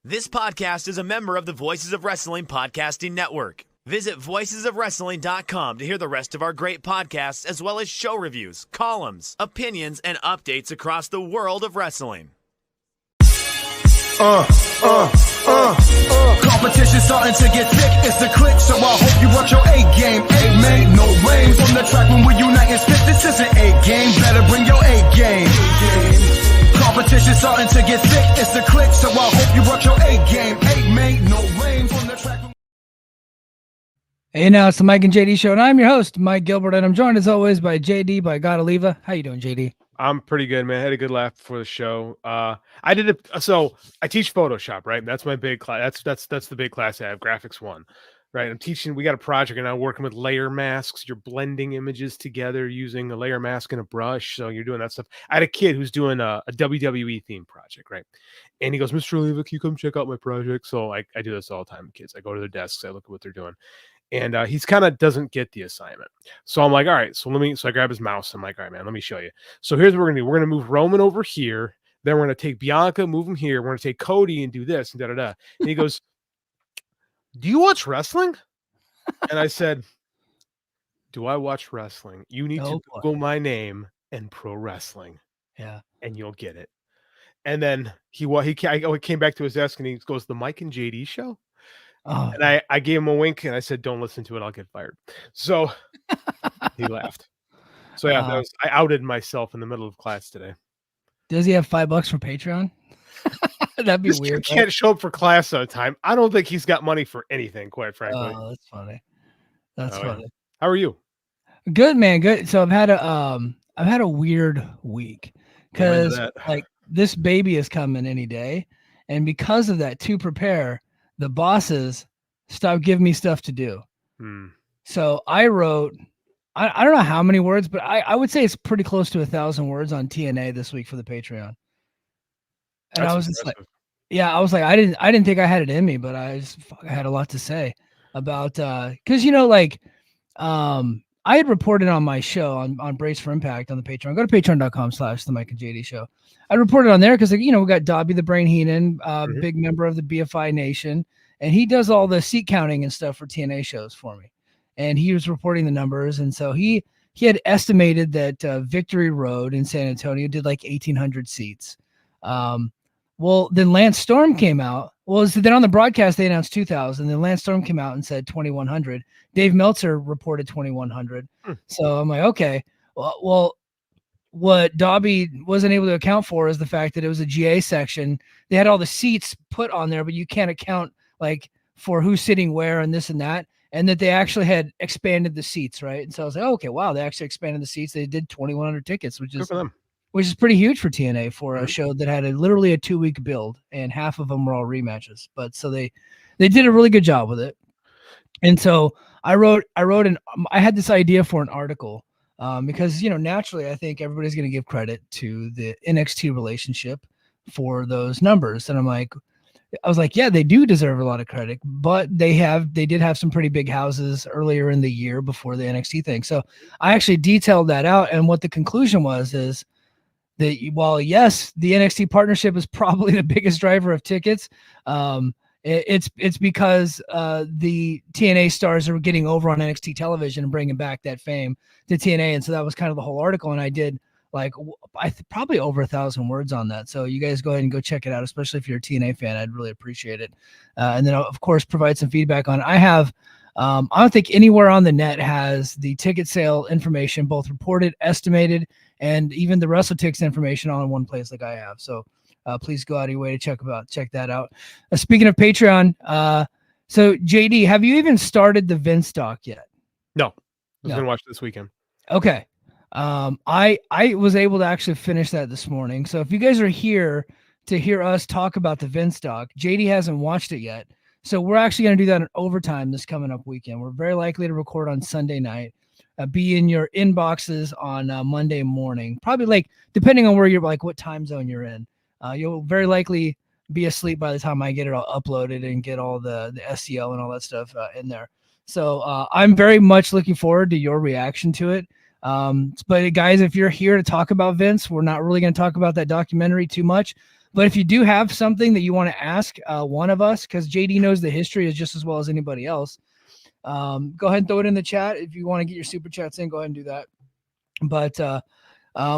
This podcast is a member of the Voices of Wrestling Podcasting Network. Visit voicesofwrestling.com to hear the rest of our great podcasts, as well as show reviews, columns, opinions, and updates across the world of wrestling. Competition starting to get thick, it's a click, so I hope you work your A game. A man, no rain from the track when we unite and spit. This is an A game, better bring your A game. Competition starting to get thick, it's a click, so I hope you work your A game. A man, no rain from the track. Hey, now it's the Mike and JD show, and I'm your host, Mike Gilbert, and I'm joined as always by JD by Godaliva. How you doing, JD? I'm pretty good, man. I had a good laugh before the show. I teach Photoshop, right? That's my big class. That's the big class I have, Graphics 1, right? I'm teaching. We got a project, and I'm working with layer masks. You're blending images together using a layer mask and a brush. So you're doing that stuff. I had a kid who's doing a WWE theme project, right? And he goes, "Mr. Oliva, can you come check out my project?" So I do this all the time with kids. I go to their desks, I look at what they're doing. And he's kind of doesn't get the assignment. So I'm like, all right, so I grab his mouse. I'm like, all right, man, let me show you. So here's what we're going to do. We're going to move Roman over here. Then we're going to take Bianca, move him here. We're going to take Cody and do this and da-da-da. And he goes, "Do you watch wrestling?" And I said, "Do I watch wrestling? You need to Google my name and pro wrestling. Yeah. And you'll get it." And then I came back to his desk and he goes, "The Mike and JD show?" Oh. And I gave him a wink and I said, "Don't listen to it. I'll get fired." So he laughed. So yeah, I outed myself in the middle of class today. Does he have $5 for Patreon? That'd be weird. He can't show up for class on time. I don't think he's got money for anything, quite frankly. Oh, that's funny. That's funny. How are you? Good, man. Good. So I've had a weird week because like this baby is coming any day, and because of that, to prepare, the bosses stopped giving me stuff to do. So I wrote, I don't know how many words, but I would say it's pretty close to 1,000 words on TNA this week for the Patreon. And I was just like, yeah, I was like, I didn't think I had it in me, but I had a lot to say about, cause I had reported on my show on Brace for Impact on the Patreon. Go to patreon.com/the Mike and JD show. I reported on there because, we got Dobby the Brain Heenan, big member of the BFI Nation, and he does all the seat counting and stuff for TNA shows for me. And he was reporting the numbers, and so he had estimated that Victory Road in San Antonio did like 1,800 seats. Well, then Lance Storm came out. Well, so then on the broadcast they announced 2,000. Then Lance Storm came out and said 2,100. Dave Meltzer reported 2,100. So I'm like, okay. Well, what Dobby wasn't able to account for is the fact that it was a GA section. They had all the seats put on there, but you can't account like for who's sitting where and this and that. And that they actually had expanded the seats, right? And so I was like, oh, okay, wow, they actually expanded the seats. They did 2,100 tickets, which is pretty huge for TNA for a show that had literally a 2-week build, and half of them were all rematches. But so they did a really good job with it. And so I had this idea for an article because, naturally I think everybody's going to give credit to the NXT relationship for those numbers. And I was like, yeah, they do deserve a lot of credit, but they did have some pretty big houses earlier in the year before the NXT thing. So I actually detailed that out. And what the conclusion is that while yes, the NXT partnership is probably the biggest driver of tickets, it's because the TNA stars are getting over on NXT television and bringing back that fame to TNA. And so that was kind of the whole article. And I did probably over 1,000 words on that. So you guys go ahead and go check it out, especially if you're a TNA fan. I'd really appreciate it. And then of course, provide some feedback on it. I don't think anywhere on the net has the ticket sale information, both reported, estimated, and even the WrestleTix information all in one place like I have. So please go out of your way to check that out. Speaking of Patreon, so JD, have you even started the Vince doc yet? No, I was going to watch this weekend. Okay. I was able to actually finish that this morning. So if you guys are here to hear us talk about the Vince doc, JD hasn't watched it yet. So we're actually going to do that in overtime this coming up weekend. We're very likely to record on Sunday night, be in your inboxes on Monday morning, probably depending on where you're what time zone you're in. You'll very likely be asleep by the time I get it all uploaded and get all the SEO and all that stuff in there. So I'm very much looking forward to your reaction to it. But guys, if you're here to talk about Vince, we're not really going to talk about that documentary too much. But if you do have something that you want to ask one of us, because JD knows the history as just as well as anybody else, go ahead and throw it in the chat. If you want to get your super chats in, go ahead and do that. But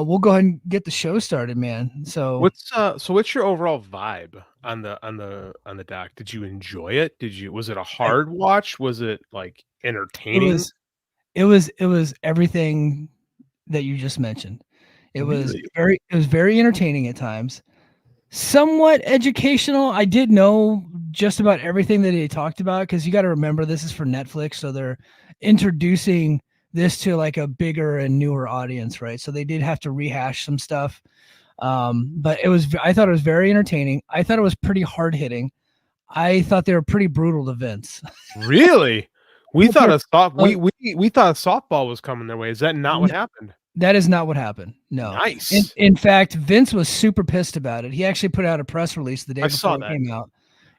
we'll go ahead and get the show started, man. So what's your overall vibe on the doc? Did you enjoy it? Was it a hard watch? Was it like entertaining? It was everything that you just mentioned. It was very entertaining at times. Somewhat educational. I did know just about everything that he talked about, because you got to remember this is for Netflix, so they're introducing this to like a bigger and newer audience, right? So they did have to rehash some stuff. But I thought it was very entertaining. I thought it was pretty hard hitting. I thought they were pretty brutal to Vince. Really? We thought a softball was coming their way. Is that not what happened? That is not what happened. No. Nice. In fact, Vince was super pissed about it. He actually put out a press release the day before it came out.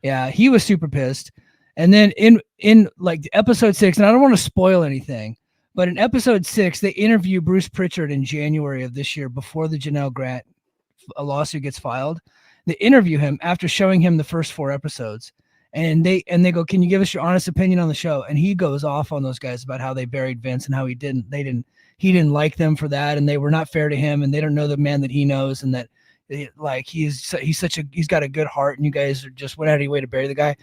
Yeah, he was super pissed. And then in like episode 6, and I don't want to spoil anything, but in episode 6, they interview Bruce Pritchard in January of this year before the Janelle Grant lawsuit gets filed. They interview him after showing him the first 4 episodes. And they go, "Can you give us your honest opinion on the show?" And he goes off on those guys about how they buried Vince and how he didn't like them for that, and they were not fair to him, and they don't know the man that he knows, and that he's got a good heart, and you guys are just went out of your way to bury the guy.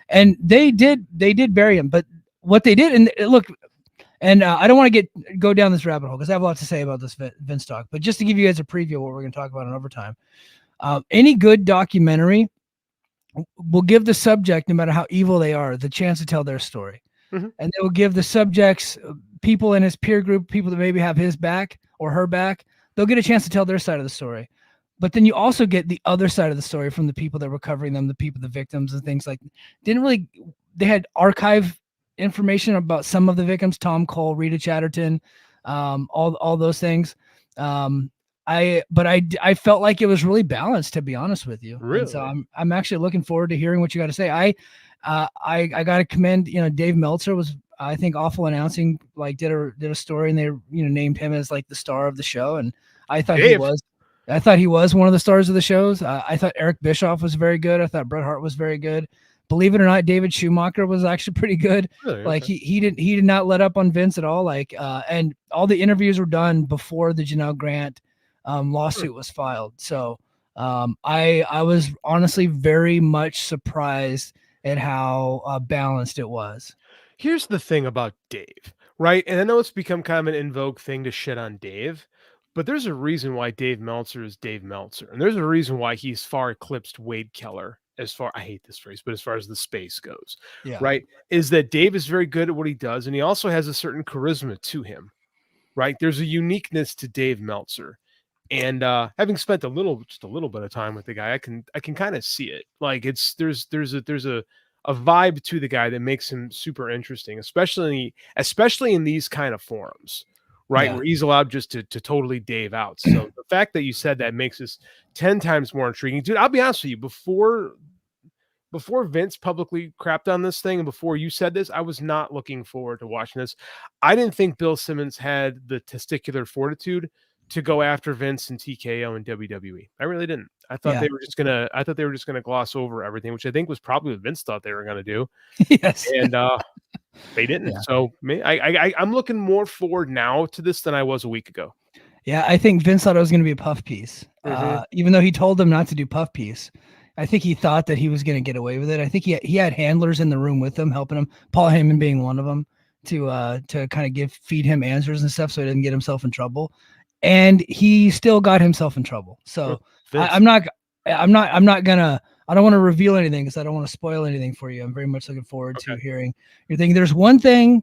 And they did bury him, but what they did, and look, and I don't want to go down this rabbit hole because I have a lot to say about this Vince talk, but just to give you guys a preview of what we're going to talk about in overtime, any good documentary will give the subject, no matter how evil they are, the chance to tell their story. Mm-hmm. And they will give the subjects, people in his peer group, people that maybe have his back or her back, they'll get a chance to tell their side of the story. But then you also get the other side of the story from the people that were covering them, the victims and things like. They had archive information about some of the victims, Tom Cole, Rita Chatterton, all those things. I felt like it was really balanced, to be honest with you. Really? And so I'm actually looking forward to hearing what you got to say. I got to commend, Dave Meltzer was, I think, awful announcing, like did a story, and they, named him as like the star of the show. And I thought he was one of the stars of the shows. I thought Eric Bischoff was very good. I thought Bret Hart was very good. Believe it or not, David Schumacher was actually pretty good. Really? Like he did not let up on Vince at all. Like, and all the interviews were done before the Janelle Grant lawsuit was filed. So I was honestly very much surprised at how balanced it was. Here's the thing about Dave, right? And I know it's become kind of an in vogue thing to shit on Dave, but there's a reason why Dave Meltzer is Dave Meltzer. And there's a reason why he's far eclipsed Wade Keller I hate this phrase, but as far as the space goes, right? Is that Dave is very good at what he does. And he also has a certain charisma to him, right? There's a uniqueness to Dave Meltzer. And having spent just a little bit of time with the guy, I can kind of see it. Like there's a vibe to the guy that makes him super interesting, especially in these kind of forums, right? Yeah. Where he's allowed just to totally Dave out. So the fact that you said that makes this 10 times more intriguing. Dude, I'll be honest with you, before Vince publicly crapped on this thing and before you said this, I was not looking forward to watching this. I didn't think Bill Simmons had the testicular fortitude to go after Vince and TKO and WWE. I really didn't. I thought they were just gonna gloss over everything, which I think was probably what Vince thought they were gonna do. Yes. And they didn't. Yeah. So I'm looking more forward now to this than I was a week ago. Yeah, I think Vince thought it was gonna be a puff piece. Mm-hmm. Even though he told them not to do puff piece. I think he thought that he was gonna get away with it. I think he had handlers in the room with him, helping him, Paul Heyman being one of them, to kind of feed him answers and stuff so he doesn't get himself in trouble. And he still got himself in trouble. So I don't want to reveal anything because I don't want to spoil anything for you. I'm very much looking forward to hearing your thing. There's one thing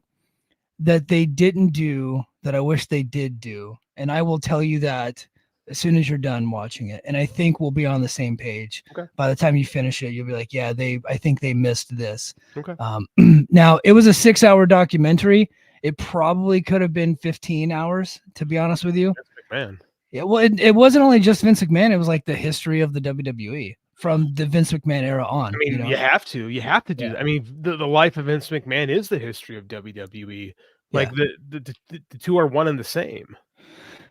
that they didn't do that I wish they did do. And I will tell you that as soon as you're done watching it. And I think we'll be on the same page. Okay. By the time you finish it, you'll be like, yeah, I think they missed this. Okay. Now it was a 6-hour documentary. It probably could have been 15 hours, to be honest with you. Vince McMahon. Yeah, well, it wasn't only just Vince McMahon. It was like the history of the WWE from the Vince McMahon era on. I mean, you have to do that. I mean, the life of Vince McMahon is the history of WWE. Like the two are one and the same.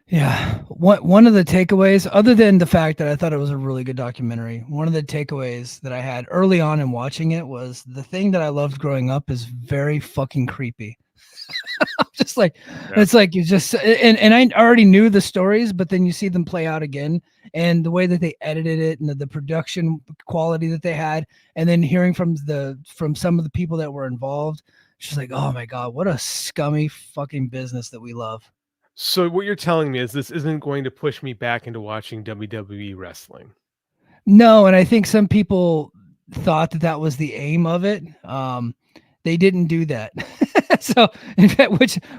Yeah. One of the takeaways, other than the fact that I thought it was a really good documentary, one of the takeaways that I had early on in watching it was the thing that I loved growing up is very fucking creepy. Just like it's like you just and I already knew the stories, but then you see them play out again, and the way that they edited it and the production quality that they had, and then hearing from some of the people that were involved, she's like, oh my god, what a scummy fucking business that we love. So what you're telling me is this isn't going to push me back into watching WWE wrestling. No, and I think some people thought that that was the aim of it. They didn't do that. So, in fact,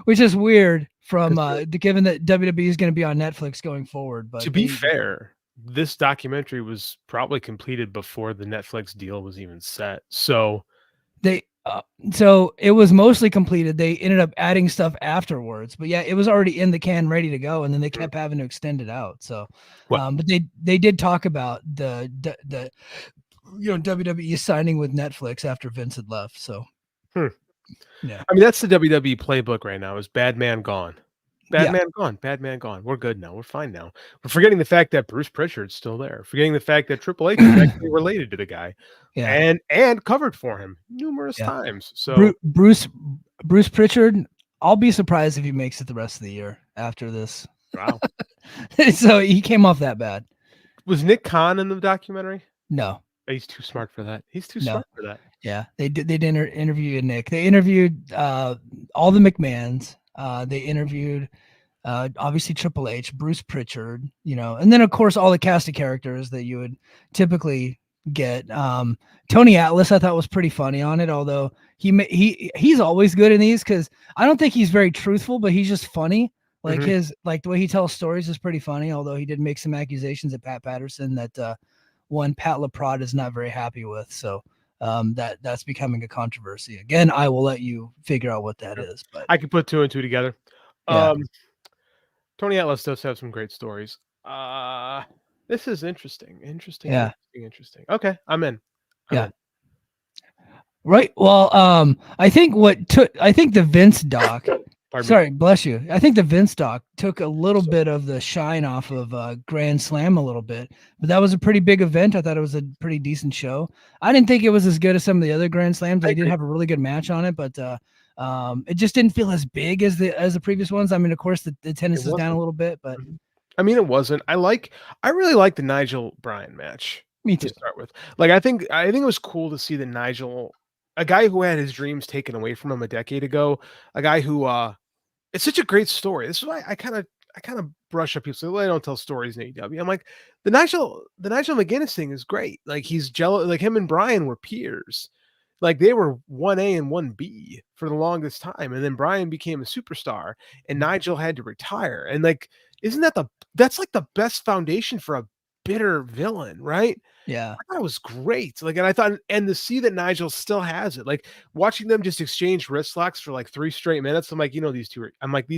which is weird from given that WWE is going to be on Netflix going forward. But to be fair, this documentary was probably completed before the Netflix deal was even set. So so it was mostly completed. They ended up adding stuff afterwards, but yeah, it was already in the can, ready to go, and then they kept having to extend it out. So, but they did talk about the WWE signing with Netflix after Vince had left. So, yeah, I mean that's the WWE playbook right now. Is bad man gone. Bad man gone. Bad man gone. We're good now. We're fine now. We're forgetting the fact that Bruce Pritchard's still there. Forgetting the fact that Triple H is actually related to the guy, and covered for him numerous times. So Bruce Pritchard, I'll be surprised if he makes it the rest of the year after this. Wow. So he came off that bad. Was Nick Khan in the documentary? No. He's too smart for that. He's too smart for that. Yeah, they did interview Nick. They interviewed all the McMahons. They interviewed obviously Triple H, Bruce Pritchard, and then of course all the cast of characters that you would typically get. Tony Atlas I thought was pretty funny on it, although he's always good in these because I don't think he's very truthful, but he's just funny. Like the way he tells stories is pretty funny, although he did make some accusations at Pat Patterson that one Pat LaPrade is not very happy with. So that's becoming a controversy. Again, I will let you figure out what that is. But I can put two and two together. Yeah. Tony Atlas does have some great stories. This is interesting. Interesting. Okay, I'm in. Right. Well, I think the Vince doc. Sorry, bless you. I think the Vince doc took a little bit of the shine off of Grand Slam a little bit, but that was a pretty big event. I thought it was a pretty decent show. I didn't think it was as good as some of the other Grand Slams. They did have a really good match on it, but it just didn't feel as big as the previous ones. I mean, of course, the attendance is down a little bit, but I mean, it wasn't. I really like the Nigel Bryan match. Me too. To start with, I think it was cool to see that Nigel, a guy who had his dreams taken away from him a decade ago, a guy who it's such a great story. This is why I kind of brush up people say, well, I don't tell stories in AEW. I'm like, the Nigel McGuinness thing is great. Like he's jealous, like him and Bryan were peers. Like they were 1A and 1B for the longest time. And then Bryan became a superstar and Nigel had to retire. And like, that's like the best foundation for a bitter villain, right? Yeah. I thought it was great. Like, and I thought, and to see that Nigel still has it, like watching them just exchange wrist locks for like 3 straight minutes. I'm like, these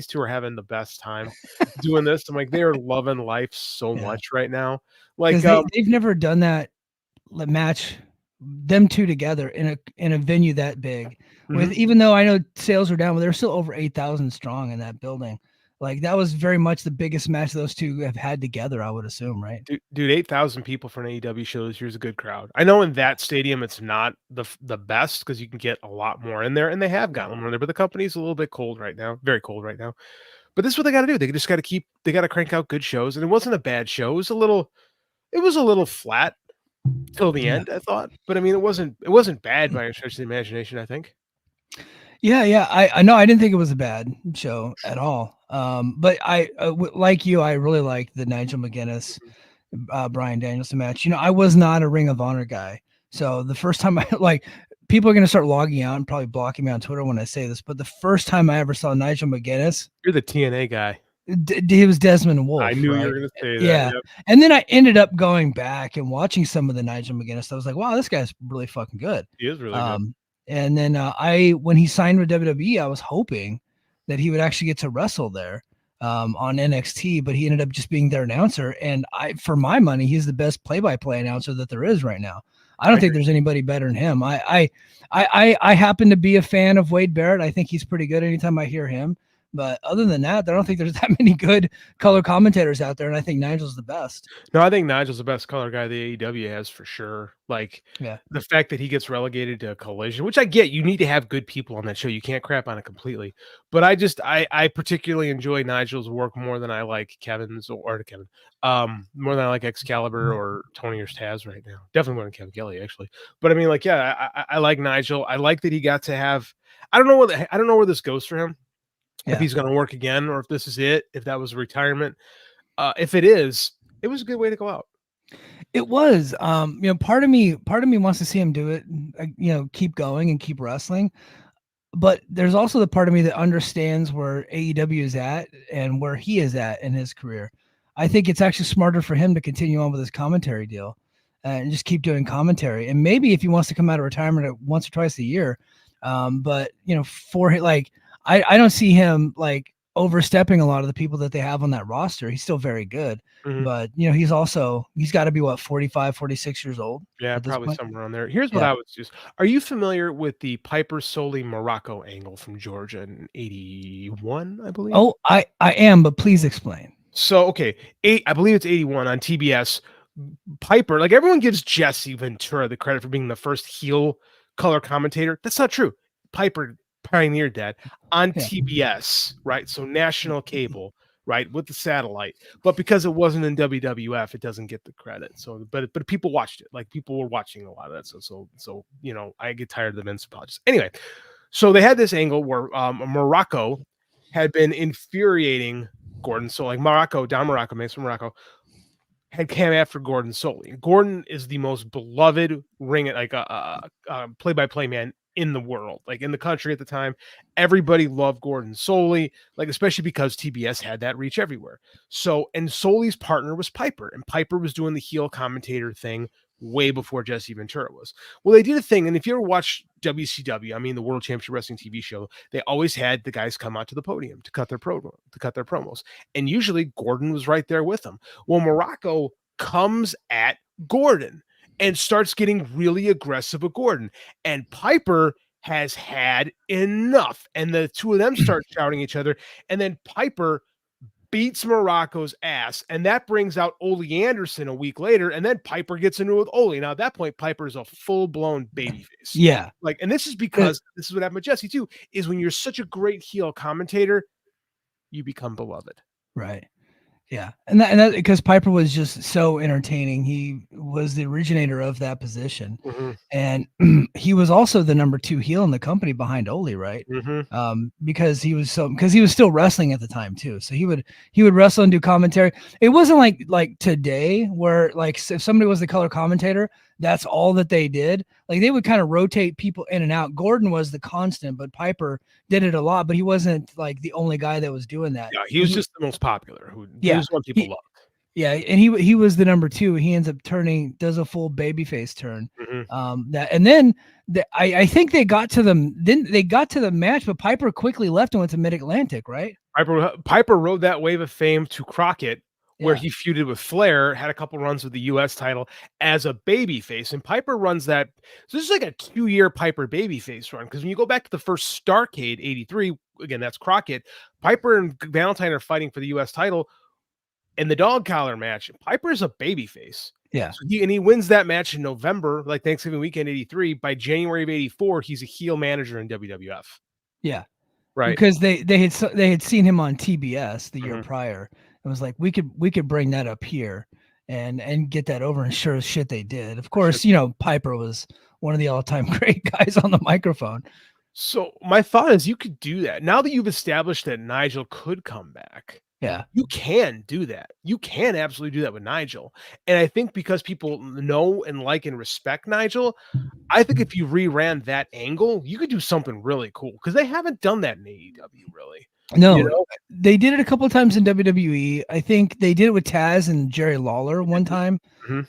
two are having the best time doing this. I'm like, they're loving life so much right now. Like they've never done that match, them two together in a venue that big with, even though I know sales are down, but they're still over 8,000 strong in that building. Like that was very much the biggest match those two have had together, I would assume, right? Dude, 8,000 people for an AEW show this year is a good crowd. I know in that stadium it's not the best because you can get a lot more in there, and they have gotten more in there, but the company's a little bit cold right now, very cold right now. But this is what they got to do. They just got to crank out good shows, and it wasn't a bad show. It was a little flat till the end, I thought. But I mean, it wasn't bad by a stretch of the imagination, I think. Yeah. I know. I didn't think it was a bad show at all. But I like you, I really liked the Nigel McGuinness, Bryan Danielson match. I was not a Ring of Honor guy. So the first time people are going to start logging out and probably blocking me on Twitter when I say this, but the first time I ever saw Nigel McGuinness, you're the TNA guy. He was Desmond Wolfe. I knew you were going to say that. Yeah. Yep. And then I ended up going back and watching some of the Nigel McGuinness. I was like, wow, this guy's really fucking good. He is really good. And then when he signed with WWE, I was hoping that he would actually get to wrestle there on NXT, but he ended up just being their announcer. And for my money, he's the best play-by-play announcer that there is right now. I don't think there's anybody better than him. I happen to be a fan of Wade Barrett. I think he's pretty good anytime I hear him. But other than that, I don't think there's that many good color commentators out there, and I think Nigel's the best. No, I think Nigel's the best color guy the AEW has for sure. Like, Yeah. the fact that he gets relegated to Collision, which I get, you need to have good people on that show. You can't crap on it completely. But I particularly enjoy Nigel's work more than I like Kevin's or Kevin. More than I like Excalibur or Tony or Taz right now. Definitely more than Kevin Kelly, actually. But I mean, like, yeah, I like Nigel. I like that he got to have. I don't know where this goes for him. Yeah. If he's going to work again, or if this is it. If that was a retirement. If it is, it was a good way to go out. It was, part of me wants to see him do it, keep going and keep wrestling. But there's also the part of me that understands where AEW is at and where he is at in his career. I think it's actually smarter for him to continue on with his commentary deal and just keep doing commentary. And maybe if he wants to come out of retirement once or twice a year, but I don't see him like overstepping a lot of the people that they have on that roster. He's still very good, but he's got to be 45, 46 years old. Yeah, probably somewhere on there. Here's what I was just, are you familiar with the Piper Soli Morocco angle from Georgia in 81, I believe? Oh, I am, but please explain. So, okay, I believe it's 81 on TBS. Piper, like, everyone gives Jesse Ventura the credit for being the first heel color commentator. That's not true. Piper pioneered that on TBS, right? So national cable, right, with the satellite. But because it wasn't in WWF, it doesn't get the credit. So, but people watched it. Like, people were watching a lot of that. So I get tired of the Vince apologies. Anyway, so they had this angle where Morocco had been infuriating Gordon. So, like, Don Morocco, Mace from Morocco, had came after Gordon Soli. Gordon is the most beloved play-by-play man in the world, like in the country at the time. Everybody loved Gordon Soli, like, especially because TBS had that reach everywhere. So, and Soli's partner was Piper, and Piper was doing the heel commentator thing way before Jesse Ventura was. Well, they did a thing, and if you ever watch WCW, I mean the World Championship Wrestling TV show, they always had the guys come out to the podium to cut their promos, and usually Gordon was right there with them. Well, Morocco comes at Gordon and starts getting really aggressive with Gordon, and Piper has had enough, and the two of them start shouting at each other, and then Piper beats Morocco's ass, and that brings out Ole Anderson a week later, and then Piper gets into it with Ole. Now, at that point, Piper's a full-blown babyface. Yeah. Like, and this is because this is what happened with Jesse, too, is when you're such a great heel commentator, you become beloved. Right. Yeah. And that because Piper was just so entertaining. He was the originator of that position. And he was also the number 2 heel in the company behind Ole, right? Because he was still wrestling at the time too. So he would wrestle and do commentary. It wasn't like today where, like, if somebody was the color commentator, that's all that they did. Like, they would kind of rotate people in and out. Gordon was the constant, but Piper did it a lot, but he wasn't like the only guy that was doing that. Yeah, he was just the most popular. He was what people loved. Yeah, and he was the number 2. He ends up does a full babyface turn. I think they got to them. Then they got to the match, but Piper quickly left and went to Mid Atlantic, right? Piper rode that wave of fame to Crockett, where he feuded with Flair, had a couple runs with the U.S. title as a babyface, and Piper runs that. So this is like a 2-year Piper babyface run, because when you go back to the first Starrcade, 83, again, that's Crockett, Piper and Valentine are fighting for the U.S. title in the dog collar match. Piper's a babyface. Yeah. So he wins that match in November, like Thanksgiving weekend, 83. By January of 84, he's a heel manager in WWF. Yeah. Right. Because they had seen him on TBS the year prior. It was like, we could bring that up here and get that over, and sure as shit they did. Of course, Piper was one of the all-time great guys on the microphone. So my thought is, you could do that. Now that you've established that Nigel could come back, yeah, you can do that. You can absolutely do that with Nigel. And I think because people know and like and respect Nigel, I think if you reran that angle, you could do something really cool, because they haven't done that in AEW, really. No, they did it a couple of times in WWE. I think they did it with Taz and Jerry Lawler one time,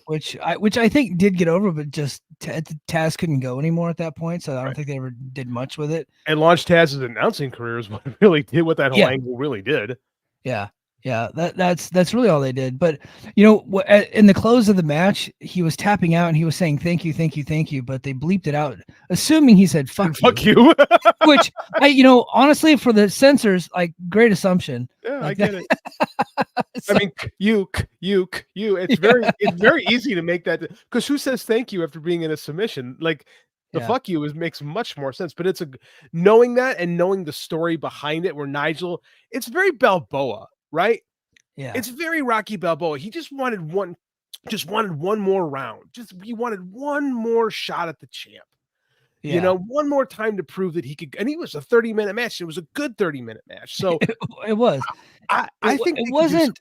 which I think did get over, but just Taz couldn't go anymore at that point, so I don't think they ever did much with it. And launched Taz's announcing career is what it really did, what that whole angle really did. Yeah. Yeah, that's really all they did. But you know, in the close of the match, he was tapping out and he was saying thank you, thank you, thank you. But they bleeped it out, assuming he said fuck you. Fuck you. Which honestly, for the censors, like great assumption. Yeah, I Like get it. so, I mean, you. It's very easy to make that, because who says thank you after being in a submission? Like the yeah, fuck you makes much more sense. But it's knowing that and knowing the story behind it, where Nigel, it's very Balboa, right? yeah, It's very Rocky Balboa. He just wanted one more round. He wanted one more shot at the champ. yeah. One more time to prove that he could. And it was a 30-minute match. It was a good 30-minute match. So It was. I think It they could do wasn't.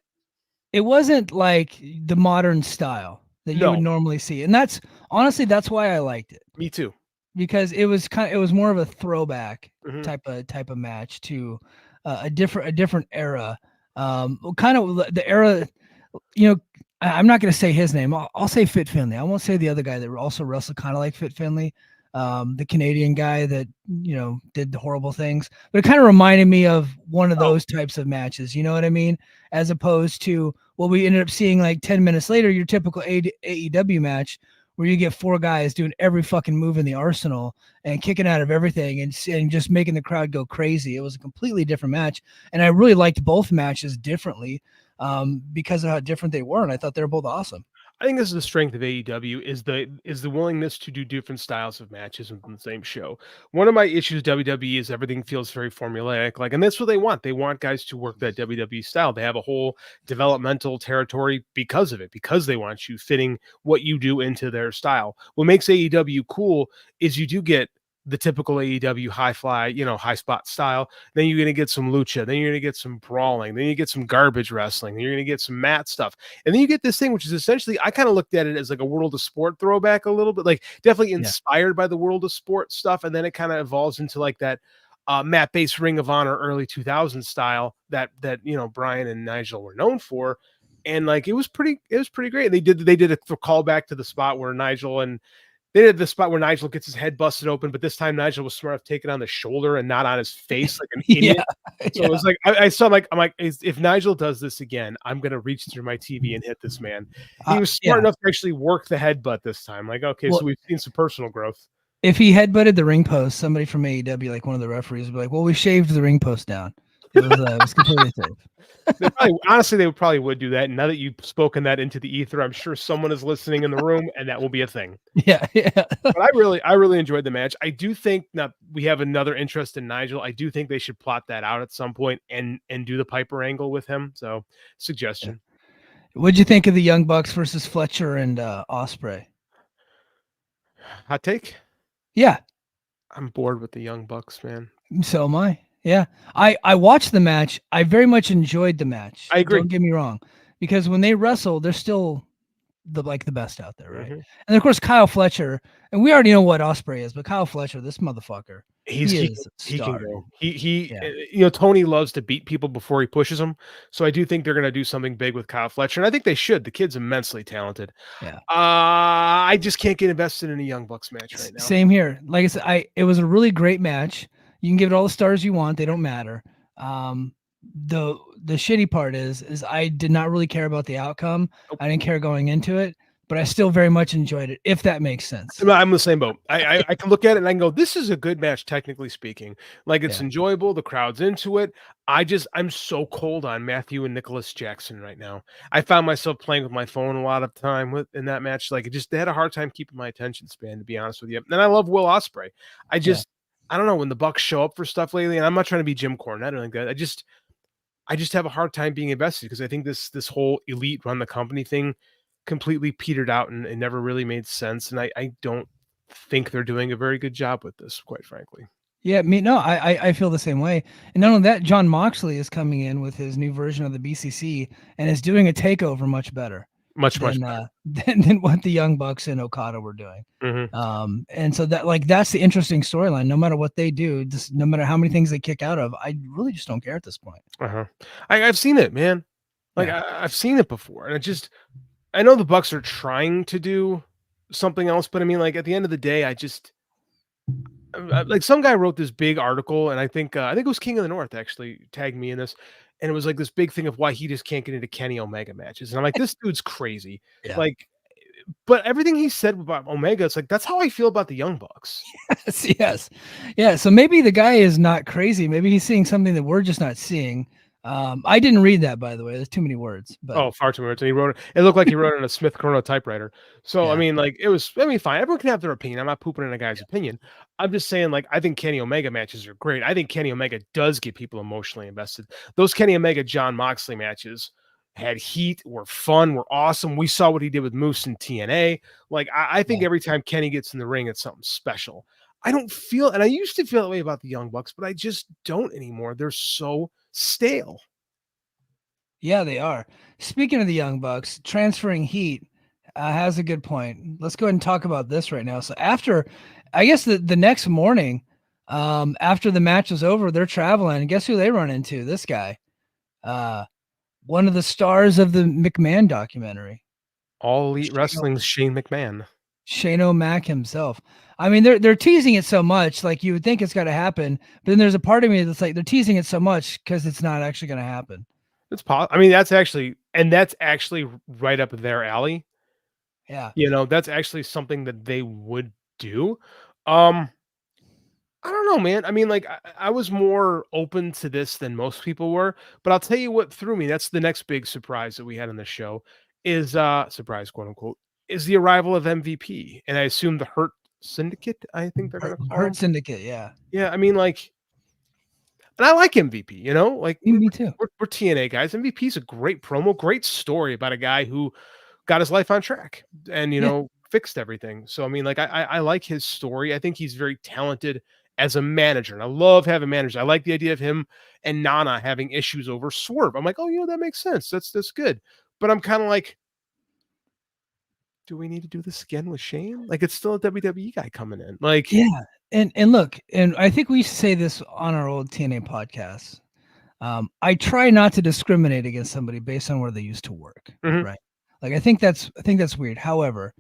It wasn't like the modern style that you would no, normally see, and that's honestly that's why I liked it, me too. because it was more of a throwback Mhm. type of match to a different era, kind of the era. You know, I'm not going to say his name. I'll say Fit Finlay. I won't say the other guy that also wrestled kind of like Fit Finlay, the Canadian guy that did the horrible things. But it kind of reminded me of one of Oh, those types of matches. You know what I mean? As opposed to what we ended up seeing like 10 minutes later, your typical AEW match, where you get four guys doing every fucking move in the arsenal and kicking out of everything and just making the crowd go crazy. It was a completely different match, and I really liked both matches differently, because of how different they were, and I thought they were both awesome. I think this is the strength of AEW, is the willingness to do different styles of matches in the same show. One of my issues with WWE is everything feels very formulaic, and that's what they want. They want guys to work that WWE style. They have a whole developmental territory because of it, because they want you fitting what you do into their style. What makes AEW cool is you do get the typical AEW high fly, high spot style. Then you're going to get some lucha. Then you're going to get some brawling. Then you get some garbage wrestling. Then you're going to get some mat stuff. And then you get this thing, which is essentially, I kind of looked at it as like a World of Sport throwback a little bit, like definitely Yeah. inspired by the World of Sport stuff. And then it kind of evolves into like that mat-based Ring of Honor early 2000s style that Bryan and Nigel were known for. And like it was pretty great. They did a callback to the spot where they did the spot where Nigel gets his head busted open, but this time Nigel was smart enough to take it on the shoulder and not on his face like an idiot. So it was like I saw I'm like, if Nigel does this again, I'm gonna reach through my TV and hit this man. He was smart enough to actually work the headbutt this time. Like, okay, so we've seen some personal growth. If he headbutted the ring post, somebody from AEW, like one of the referees, would be like, "Well, we shaved the ring post down. It was completely safe." Honestly, they probably would do that. And now that you've spoken that into the ether, I'm sure someone is listening in the room, and that will be a thing. Yeah. But I really enjoyed the match. I do think that we have another interest in Nigel. I do think they should plot that out at some point and do the Piper angle with him. So, suggestion. What'd you think of the Young Bucks versus Fletcher and Osprey? Hot take? Yeah, I'm bored with the Young Bucks, man. so am I. Yeah, I watched the match. I very much enjoyed the match. I agree. Don't get me wrong, because when they wrestle, they're still the best out there, right? Mhm. And of course, Kyle Fletcher, and we already know what Osprey is, but Kyle Fletcher, this motherfucker, he is a He can star. go. He Yeah. Tony loves to beat people before he pushes them. So I do think they're going to do something big with Kyle Fletcher, and I think they should. The kid's immensely talented. Yeah. I just can't get invested in a Young Bucks match right now. Same here. Like I said, it was a really great match. You can give it all the stars you want. They don't matter. The shitty part is I did not really care about the outcome. Nope. I didn't care going into it, but I still very much enjoyed it, if that makes sense. I'm the same boat. I can look at it and I can go, this is a good match, technically speaking. Like, it's enjoyable. The crowd's into it. I'm so cold on Matthew and Nicholas Jackson right now. I found myself playing with my phone a lot of time in that match. Like, they had a hard time keeping my attention span, to be honest with you. And I love Will Ospreay. I don't know, when the Bucks show up for stuff lately, and I'm not trying to be Jim Cornette or anything like that. I just have a hard time being invested, because I think this whole elite run the company thing completely petered out and it never really made sense. And I don't think they're doing a very good job with this, quite frankly. Yeah, I feel the same way. And not only that, Jon Moxley is coming in with his new version of the BCC and is doing a takeover much better. Much better. Than what the Young Bucks and Okada were doing. Mm-hmm. And so that's the interesting storyline. No matter what they do, just no matter how many things they kick out of, I really just don't care at this point. I've seen it, man. Like, I've seen it before, and I know the Bucks are trying to do something else, but I mean, like, at the end of the day, like, some guy wrote this big article, and I think it was King of the North actually tagged me in this. and it was like this big thing of why he just can't get into Kenny Omega matches. And I'm like, this dude's crazy. Yeah. Like, but everything he said about Omega, it's like, that's how I feel about the Young Bucks. Yes. Yeah. So maybe the guy is not crazy. Maybe he's seeing something that we're just not seeing. I didn't read that, by the way. There's too many words. But Oh, far too many words. And he wrote it. It looked like he wrote it on a Smith Chrono typewriter. So, Yeah. I mean, like, it was, I mean, fine. Everyone can have their opinion. I'm not pooping in a guy's opinion. I'm just saying, like, I think Kenny Omega matches are great. I think Kenny Omega does get people emotionally invested. Those Kenny Omega Jon Moxley matches had heat, were fun, were awesome. We saw what he did with Moose and TNA. Like, I think every time Kenny gets in the ring, it's something special. I don't feel, and I used to feel that way about the Young Bucks, but I just don't anymore. They're so stale. Yeah, they are. Speaking of the Young Bucks, transferring heat has a good point. Let's go ahead and talk about this right now. So after, I guess the next morning, after the match was over, they're traveling. And guess who they run into? This guy, one of the stars of the McMahon documentary. All Elite Wrestling's Shane McMahon. Shane O'Mac himself. I mean, they're teasing it so much, like you would think it's got to happen, but then there's a part of me that's like they're teasing it so much because it's not actually going to happen. It's possible. I mean, that's actually right up their alley. Yeah. You know, that's actually something that they would do. I don't know, man. I mean, like, I was more open to this than most people were, but I'll tell you what threw me. That's the next big surprise that we had on the show is surprise, quote unquote, is the arrival of MVP. And I assume the Hurt Syndicate, I think they're gonna call Hurt him. Syndicate, yeah. Yeah, I mean, like, and I like MVP, you know, like Me too. we're TNA guys. MVP's a great promo, great story about a guy who got his life on track and, you know, fixed everything. So, I mean, like, I like his story. I think he's very talented as a manager. And I love having managers. I like the idea of him and Nana having issues over Swerve. I'm like, oh, you know, that makes sense. That's good. But I'm kind of like, do we need to do this again with Shane? Like, it's still a WWE guy coming in. Like, yeah. And look, and I think we used to say this on our old TNA podcast. I try not to discriminate against somebody based on where they used to work. Right. Like, I think that's weird. However,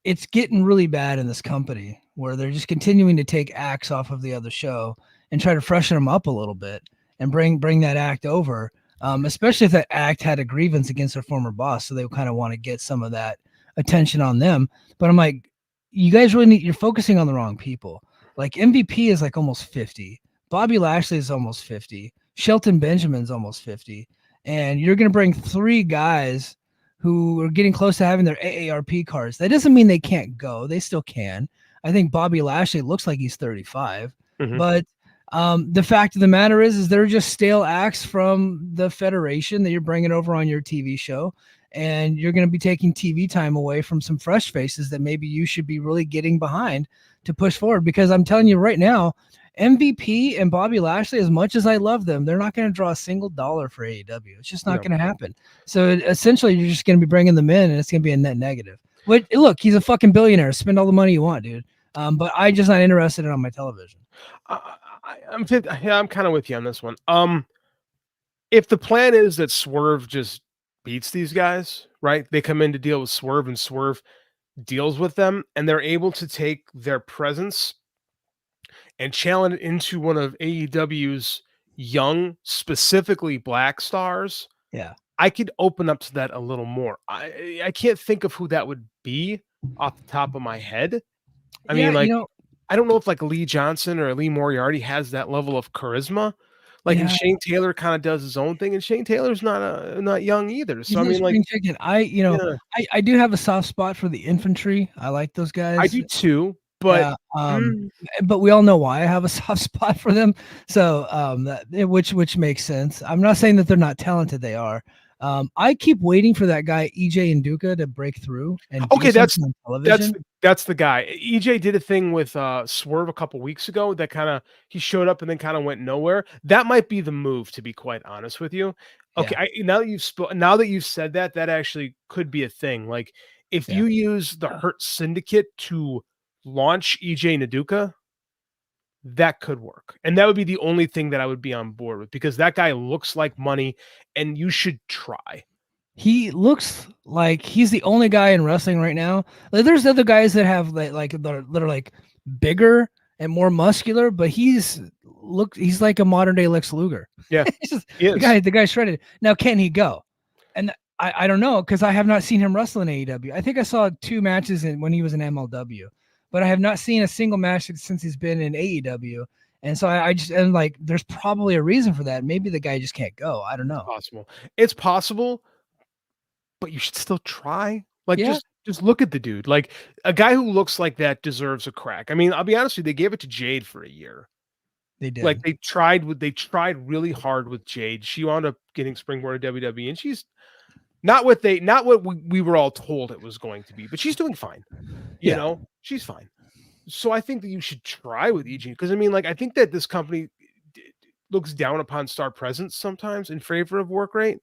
it's getting really bad in this company where they're just continuing to take acts off of the other show and try to freshen them up a little bit and bring that act over. Especially if that act had a grievance against their former boss. So they kind of want to get some of that attention on them. But I'm like, you guys really you're focusing on the wrong people. Like, MVP is like almost 50. Bobby Lashley is almost 50. Shelton Benjamin's almost 50. And you're going to bring 3 guys who are getting close to having their AARP cards. That doesn't mean they can't go. They still can. I think Bobby Lashley looks like he's 35. But the fact of the matter is they're just stale acts from the federation that you're bringing over on your TV show. And you're going to be taking TV time away from some fresh faces that maybe you should be really getting behind to push forward. Because I'm telling you right now, MVP and Bobby Lashley, as much as I love them, they're not going to draw a single dollar for AEW. It's just not going to happen. So essentially, you're just going to be bringing them in, and it's going to be a net negative. But look, he's a fucking billionaire. Spend all the money you want, dude. But I'm just not interested in it on my television. I'm kind of with you on this one. If the plan is that Swerve just beats these guys, right? They come in to deal with Swerve, and Swerve deals with them, and they're able to take their presence and channel it into one of AEW's young, specifically black stars. Yeah. I could open up to that a little more. I can't think of who that would be off the top of my head. I mean, like, I don't know if like Lee Johnson or Lee Moriarty has that level of charisma. Like, and Shane Taylor kind of does his own thing, and Shane Taylor's not young either. So I mean, like, chicken. I do have a soft spot for the infantry. I like those guys. I do too. But but we all know why I have a soft spot for them. So which makes sense. I'm not saying that they're not talented. They are. I keep waiting for that guy EJ Nduka to break through. And that's the guy. EJ did a thing with Swerve a couple weeks ago that kind of he showed up and then kind of went nowhere. That might be the move, to be quite honest with you. Okay, now that you've said that actually could be a thing. Like, if you use the Hurt Syndicate to launch EJ Nduka, that could work. And that would be the only thing that I would be on board with, because that guy looks like money and you should try. He looks like he's the only guy in wrestling right now. Like, there's other guys that have that are like bigger and more muscular, but he's he's like a modern day Lex Luger. Yeah, the guy shredded. Now, can he go? And I don't know, because I have not seen him wrestle in AEW. I think I saw 2 matches when he was in MLW, but I have not seen a single match since he's been in AEW. And so I just, and like, there's probably a reason for that. Maybe the guy just can't go. I don't know. It's possible, but you should still try. Like, just look at the dude. Like, a guy who looks like that deserves a crack. I mean, I'll be honest with you, they gave it to Jade for a year. They did. Like, they tried really hard with Jade. She wound up getting springboarded to WWE, and she's not what we were all told it was going to be, but she's doing fine. You know, she's fine. So I think that you should try with EG, because I mean, like, I think that this company looks down upon star presence sometimes in favor of work rate.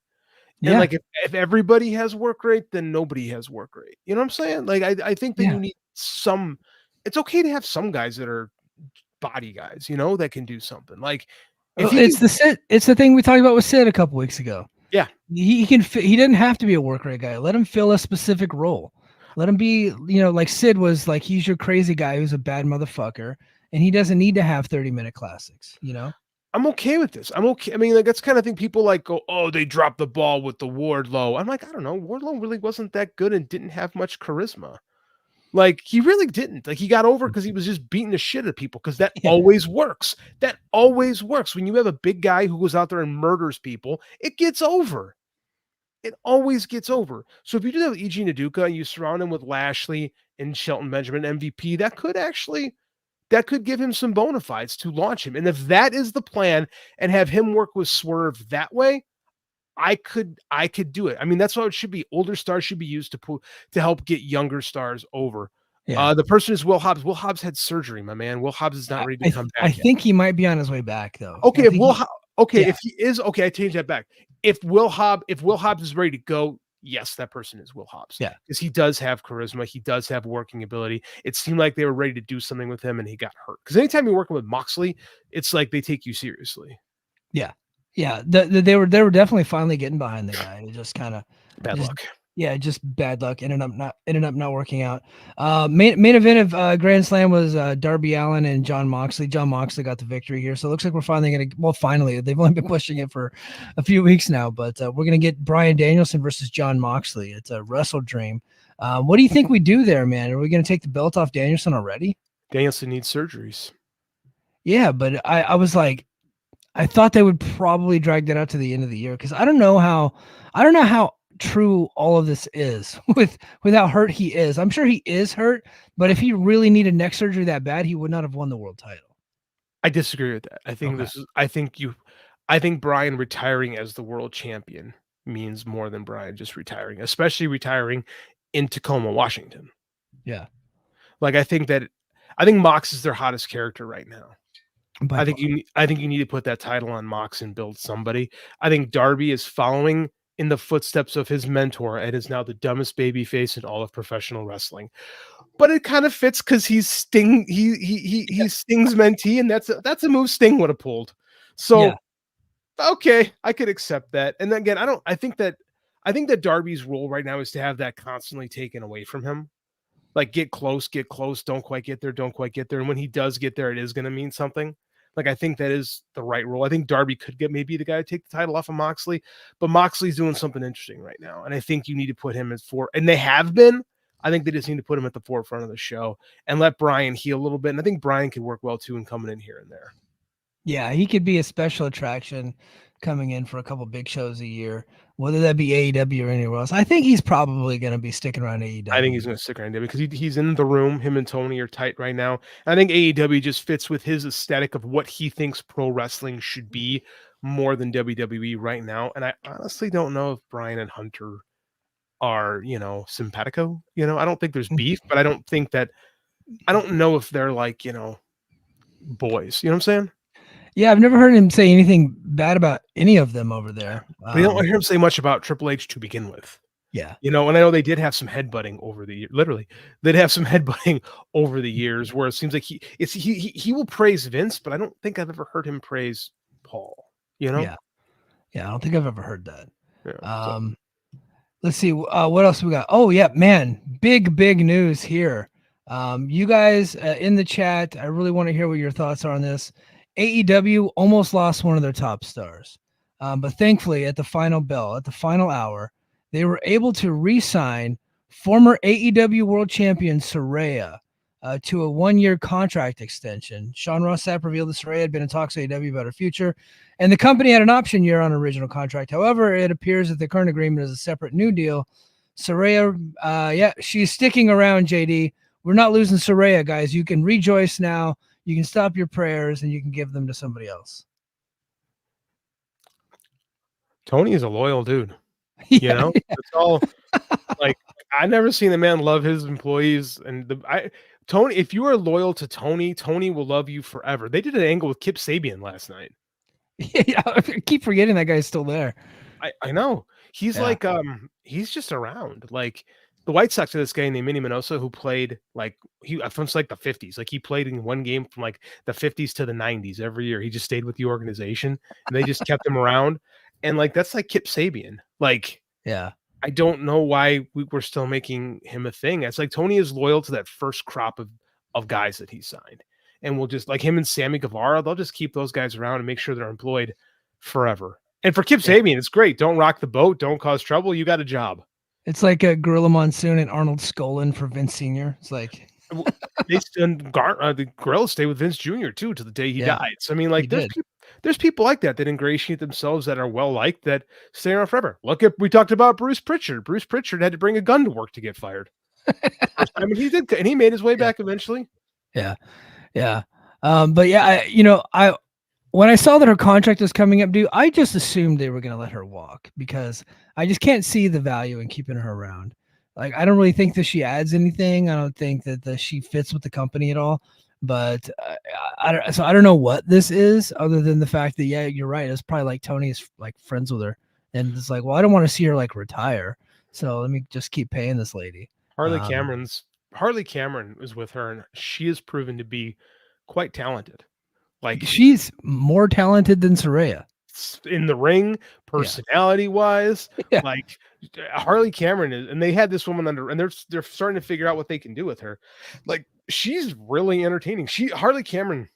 And like, if everybody has work rate, then nobody has work rate. You know what I'm saying? Like, I think that you need some. It's okay to have some guys that are body guys, you know, that can do something. Like, it's the thing we talked about with Sid a couple weeks ago. Yeah, he didn't have to be a work rate guy. Let him fill a specific role. Let him be, you know, like Sid was like, he's your crazy guy who's a bad motherfucker, and he doesn't need to have 30-minute classics, you know? I'm okay with this. I'm okay. I mean, like, that's kind of thing people like go, oh, they dropped the ball with the Wardlow. I'm like, I don't know. Wardlow really wasn't that good and didn't have much charisma. Like, he really didn't. Like, he got over because he was just beating the shit out of people, because that always works. That always works. When you have a big guy who goes out there and murders people, it gets over. It always gets over. So if you do that with E.G. Naduka and you surround him with Lashley and Shelton Benjamin, MVP, that could give him some bona fides to launch him. And if that is the plan, and have him work with Swerve that way, I could do it. I mean, that's what it should be. Older stars should be used to help get younger stars over. Yeah. The person is Will Hobbs. Will Hobbs had surgery, my man. Will Hobbs is not ready to come back. I think he might be on his way back, though. Okay, if he is, okay, I change that back. If Will Hobbs is ready to go, yes, that person is Will Hobbs. Yeah, because he does have charisma. He does have working ability. It seemed like they were ready to do something with him, and he got hurt. Because anytime you're working with Moxley, it's like they take you seriously. Yeah. Yeah, they were definitely finally getting behind the guy. It just kind of bad luck. Yeah, just bad luck. Ended up not working out. Main event of Grand Slam was Darby Allin and Jon Moxley. Jon Moxley got the victory here, so it looks like we're finally gonna. Well, finally, they've only been pushing it for a few weeks now, but we're gonna get Bryan Danielson versus Jon Moxley. It's a WrestleDream. What do you think we do there, man? Are we gonna take the belt off Danielson already? Danielson needs surgeries. Yeah, but I was like, I thought they would probably drag that out to the end of the year, because I don't know how true all of this is with how hurt he is. I'm sure he is hurt, but if he really needed neck surgery that bad, he would not have won the world title. I disagree with that. I think Bryan retiring as the world champion means more than Bryan just retiring, especially retiring in Tacoma, Washington. Yeah. Like, I think Mox is their hottest character right now. I think you need to put that title on Mox and build somebody. I think Darby is following in the footsteps of his mentor and is now the dumbest baby face in all of professional wrestling. But it kind of fits because he's Sting. He's Sting's mentee, and that's a move Sting would have pulled. So okay, I could accept that. And then again, I think that Darby's role right now is to have that constantly taken away from him. Like, get close, don't quite get there. And when he does get there, it is going to mean something. Like, I think that is the right role. I think Darby could get maybe the guy to take the title off of Moxley, but Moxley's doing something interesting right now. And I think you need to put him as and they have been. I think they just need to put him at the forefront of the show and let Bryan heal a little bit. And I think Bryan could work well too in coming in here and there. Yeah, he could be a special attraction coming in for a couple big shows a year, whether that be AEW or anywhere else. I think he's probably going to be sticking around AEW. I think he's going to stick around AEW because he's in the room. Him and Tony are tight right now. I think AEW just fits with his aesthetic of what he thinks pro wrestling should be more than WWE right now. And I honestly don't know if Bryan and Hunter are, simpatico. I don't think there's beef, but I don't know if they're like, boys. You know what I'm saying? Yeah, I've never heard him say anything bad about any of them over there. But you don't hear him say much about Triple H to begin with. Yeah. And I know they did have some headbutting over the years. Literally, they'd have some headbutting over the years where it seems like he will praise Vince, but I don't think I've ever heard him praise Paul. Yeah. Yeah, I don't think I've ever heard that. Yeah, let's see what else we got. Oh yeah, man, big news here. You guys in the chat, I really want to hear what your thoughts are on this. AEW almost lost one of their top stars. But thankfully, at the final bell, at the final hour, they were able to re-sign former AEW World Champion Saraya to a 1-year contract extension. Sean Ross Sapp revealed that Saraya had been in talks with AEW about her future, and the company had an option year on her original contract. However, it appears that the current agreement is a separate new deal. Saraya, she's sticking around, JD. We're not losing Saraya, guys. You can rejoice now. You can stop your prayers, and you can give them to somebody else. Tony is a loyal dude. You know, it's all like I never seen a man love his employees. And Tony, if you are loyal to Tony, Tony will love you forever. They did an angle with Kip Sabian last night. Yeah, I keep forgetting that guy's still there. I know. He's like he's just around. Like the White Sox had this guy named Minnie Minoso who played like from like the 50s. Like he played in one game from like the 50s to the 90s every year. He just stayed with the organization and they just kept him around. And like that's like Kip Sabian. Like, yeah, I don't know why we're still making him a thing. It's like Tony is loyal to that first crop of guys that he signed. And we'll just like him and Sammy Guevara, they'll just keep those guys around and make sure they're employed forever. And for Kip Sabian, it's great. Don't rock the boat. Don't cause trouble. You got a job. It's like a Gorilla Monsoon and Arnold Skolin for Vince Sr. It's like the Gorilla stayed with Vince Jr. too to the day he died. So I mean, like there's people like that ingratiate themselves that are well liked that stay around forever. Look at we talked about Bruce Pritchard. Bruce Pritchard had to bring a gun to work to get fired. I mean, he did, and he made his way back eventually. Yeah. But yeah, when I saw that her contract was coming up due, I just assumed they were going to let her walk because I just can't see the value in keeping her around. Like, I don't really think that she adds anything. I don't think that she fits with the company at all. But I don't know what this is other than the fact that, yeah, you're right. It's probably like Tony's like friends with her. And it's like, well, I don't want to see her like retire. So let me just keep paying this lady. Harley Cameron is with her, and she has proven to be quite talented. Like she's more talented than Saraya in the ring, personality wise. Yeah. Like Harley Cameron is, and they had this woman under, and they're starting to figure out what they can do with her. Like she's really entertaining. Harley Cameron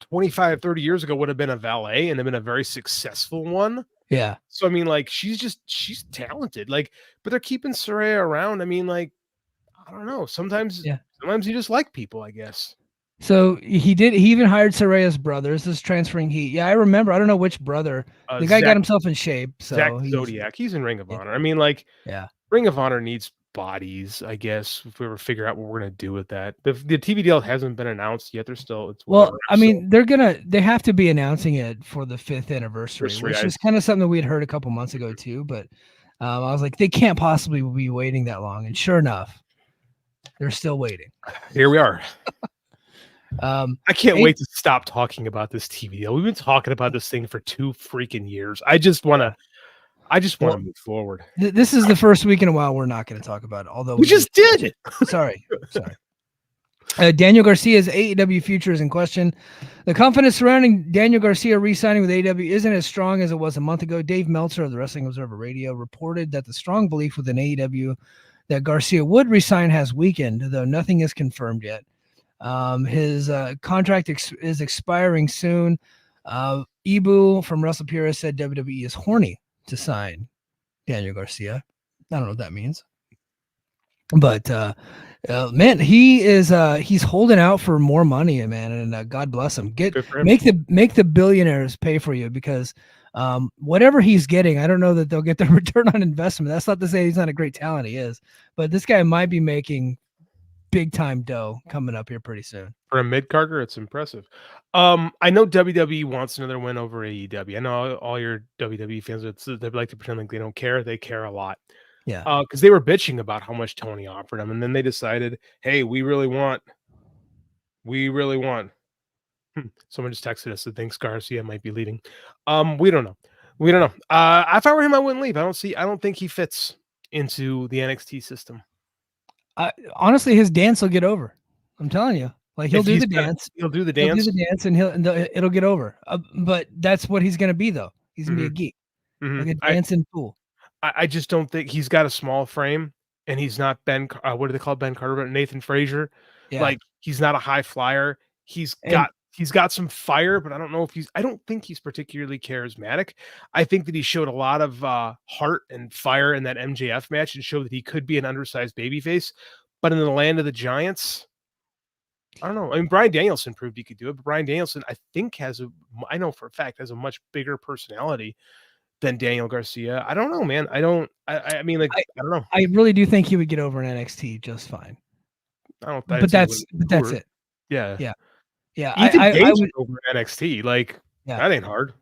25, 30 years ago would have been a valet and have been a very successful one. Yeah. So I mean, like she's talented. Like, but they're keeping Saraya around. I mean, like, I don't know. Sometimes you just like people, I guess. So he even hired Saraya's brothers. This transferring heat. Yeah, I remember. I don't know which brother. The guy got himself in shape. So Zach Zodiac. He's in Ring of Honor. I mean, like, Ring of Honor needs bodies, I guess, if we ever figure out what we're gonna do with that. The TV deal hasn't been announced yet. It's well, I mean, they have to be announcing it for the 5th anniversary, which is kind of something that we had heard a couple months ago too. But I was like, they can't possibly be waiting that long. And sure enough, they're still waiting. Here we are. I can't wait to stop talking about this TV deal. We've been talking about this thing for 2 freaking years. I just want to move forward. This is the first week in a while we're not going to talk about it. Although we just did it. Sorry. Daniel Garcia's AEW future is in question. The confidence surrounding Daniel Garcia re-signing with AEW isn't as strong as it was a month ago. Dave Meltzer of the Wrestling Observer Radio reported that the strong belief within AEW that Garcia would resign has weakened, though nothing is confirmed yet. His contract is expiring soon. Ibu from WrestlePura said WWE is horny to sign Daniel Garcia. I don't know what that means, but man, he's holding out for more money, man, and God bless him. Make the billionaires pay for you because whatever he's getting, I don't know that they'll get the return on investment. That's not to say he's not a great talent. He is, but this guy might be making big time dough coming up here pretty soon. For a mid-carder, it's impressive. I know WWE wants another win over AEW. I know all your WWE fans, they like to pretend like they don't care. They care a lot. Yeah. Because they were bitching about how much Tony offered them, and then they decided, hey, we really want. Someone just texted us that thinks Garcia might be leaving. We don't know. If I were him, I wouldn't leave. I don't think he fits into the NXT system. Honestly, his dance will get over. I'm telling you, like he'll do the dance, and it'll get over. But that's what he's gonna be, though. He's gonna be a geek, like a dancing fool. I just don't think he's got a small frame, and he's not Ben. What do they call Ben Carter? Nathan Frazier. Yeah. Like he's not a high flyer. He's got he's got some fire, but I don't know if I don't think he's particularly charismatic. I think that he showed a lot of heart and fire in that MJF match and showed that he could be an undersized babyface. But in the land of the giants, I don't know. I mean, Bryan Danielson proved he could do it, but Bryan Danielson, I think, I know for a fact, has a much bigger personality than Daniel Garcia. I don't know, man. I mean, like, I don't know. I really do think he would get over in NXT just fine. But that's it. Yeah. Yeah. Ethan I Page would over NXT. Like, yeah. that ain't hard.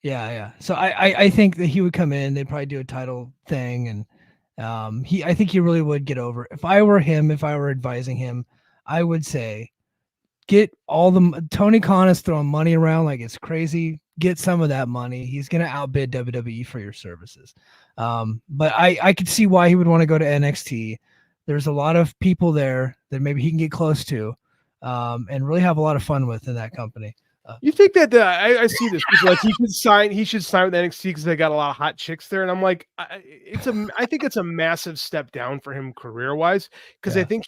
Yeah. So I think that he would come in. They'd probably do a title thing, and I think he really would get over. If I were him, if I were advising him, I would say, get all the Tony Khan is throwing money around like it's crazy. Get some of that money. He's gonna outbid WWE for your services. But I could see why he would want to go to NXT. There's a lot of people there that maybe he can get close to, and really have a lot of fun with in that company. You think that I see this people like he should sign with NXT because they got a lot of hot chicks there, and I'm like, I think it's a massive step down for him career wise because I think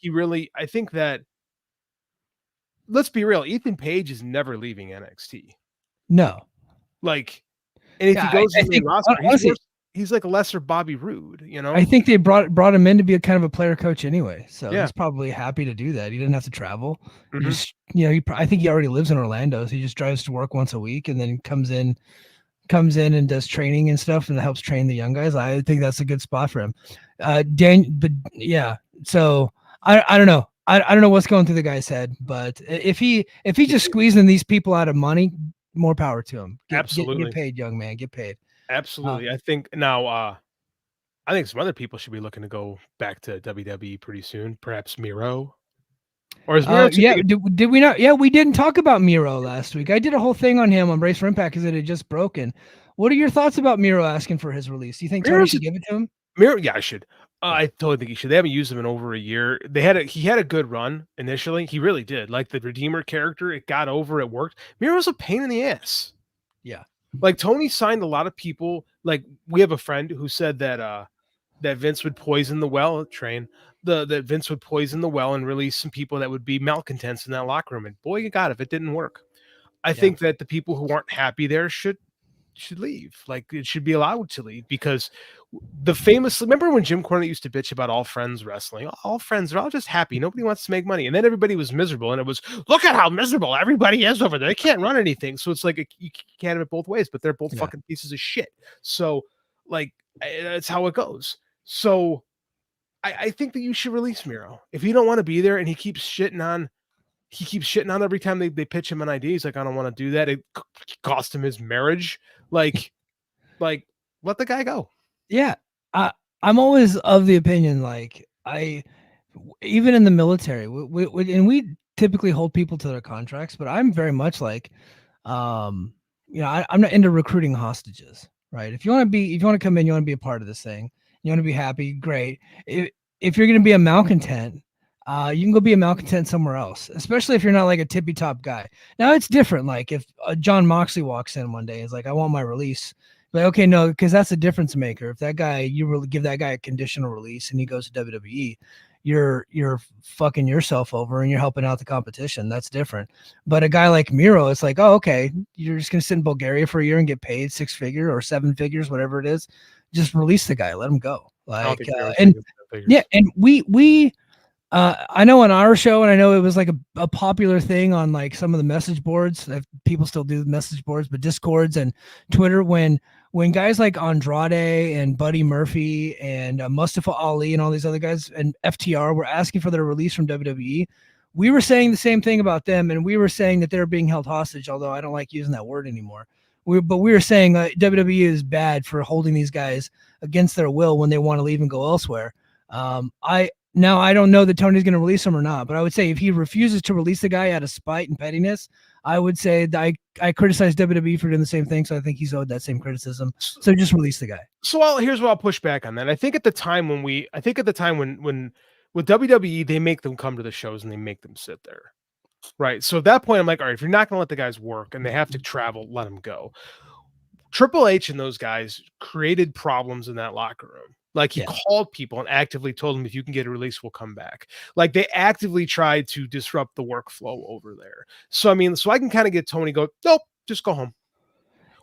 that, let's be real, Ethan Page is never leaving NXT. No, like, and if he goes to the roster, he's like a lesser Bobby Roode, you know. I think they brought him in to be a kind of a player coach anyway, so he's probably happy to do that. He didn't have to travel. He just, I think he already lives in Orlando, so he just drives to work once a week and then comes in and does training and stuff and helps train the young guys. I think that's a good spot for him. So I don't know. I don't know what's going through the guy's head, but if he just squeezing these people out of money, more power to him. Absolutely, get paid, young man. Get paid. Absolutely. I think now, I think some other people should be looking to go back to WWE pretty soon. Perhaps Miro. Or is Miro? Did we not? Yeah, we didn't talk about Miro last week. I did a whole thing on him on Brace for Impact because it had just broken. What are your thoughts about Miro asking for his release? Do you think Tony should give it to him? Miro, yeah, I should. I totally think he should. They haven't used him in over a year. He had a good run initially. He really did. Like the Redeemer character, it got over. It worked. Miro's a pain in the ass. Yeah. Like Tony signed a lot of people. Like we have a friend who said that that Vince would poison the well that Vince would poison the well and release some people that would be malcontents in that locker room. And boy, you got it. It didn't work. I think that the people who aren't happy there should leave. Like it should be allowed to leave because remember when Jim Cornette used to bitch about All Friends Wrestling? All friends are all just happy. Nobody wants to make money. And then everybody was miserable. And it was, look at how miserable everybody is over there. They can't run anything. So it's like, you can't have it both ways, but they're both fucking pieces of shit. So like, that's how it goes. So I think that you should release Miro. If you don't want to be there and he keeps shitting on every time they pitch him an idea. He's like, I don't want to do that. It cost him his marriage. Like let the guy go. Yeah. I'm always of the opinion, like even in the military, we typically hold people to their contracts, but I'm very much like, I'm not into recruiting hostages, right? If you want to come in, you want to be a part of this thing, you want to be happy, great. If you're going to be a malcontent, you can go be a malcontent somewhere else, especially if you're not like a tippy top guy. Now it's different. Like if Jon Moxley walks in one day, is like, I want my release. Like, okay, no, because that's a difference maker. If that guy, you really give that guy a conditional release and he goes to WWE, you're fucking yourself over and you're helping out the competition. That's different. But a guy like Miro, it's like, oh, okay, you're just gonna sit in Bulgaria for a year and get paid 6 figures or 7 figures, whatever it is. Just release the guy, let him go. Like, and we I know on our show, and I know it was like a popular thing on like some of the message boards. People still do message boards, but Discords and Twitter, when guys like Andrade and Buddy Murphy and Mustafa Ali and all these other guys and FTR were asking for their release from WWE, we were saying the same thing about them, and we were saying that they're being held hostage, although I don't like using that word anymore. We were saying WWE is bad for holding these guys against their will when they want to leave and go elsewhere. Now, I don't know that Tony's going to release him or not, but I would say if he refuses to release the guy out of spite and pettiness, I would say that I criticize WWE for doing the same thing, so I think he's owed that same criticism. So just release the guy. So here's what I'll push back on that. I think at the time when with WWE, they make them come to the shows and they make them sit there. Right. So at that point, I'm like, all right, if you're not going to let the guys work and they have to travel, let them go. Triple H and those guys created problems in that locker room. Like he called people and actively told them, if you can get a release, we'll come back. Like they actively tried to disrupt the workflow over there. So, I mean, so I can kind of get Tony go, nope, just go home.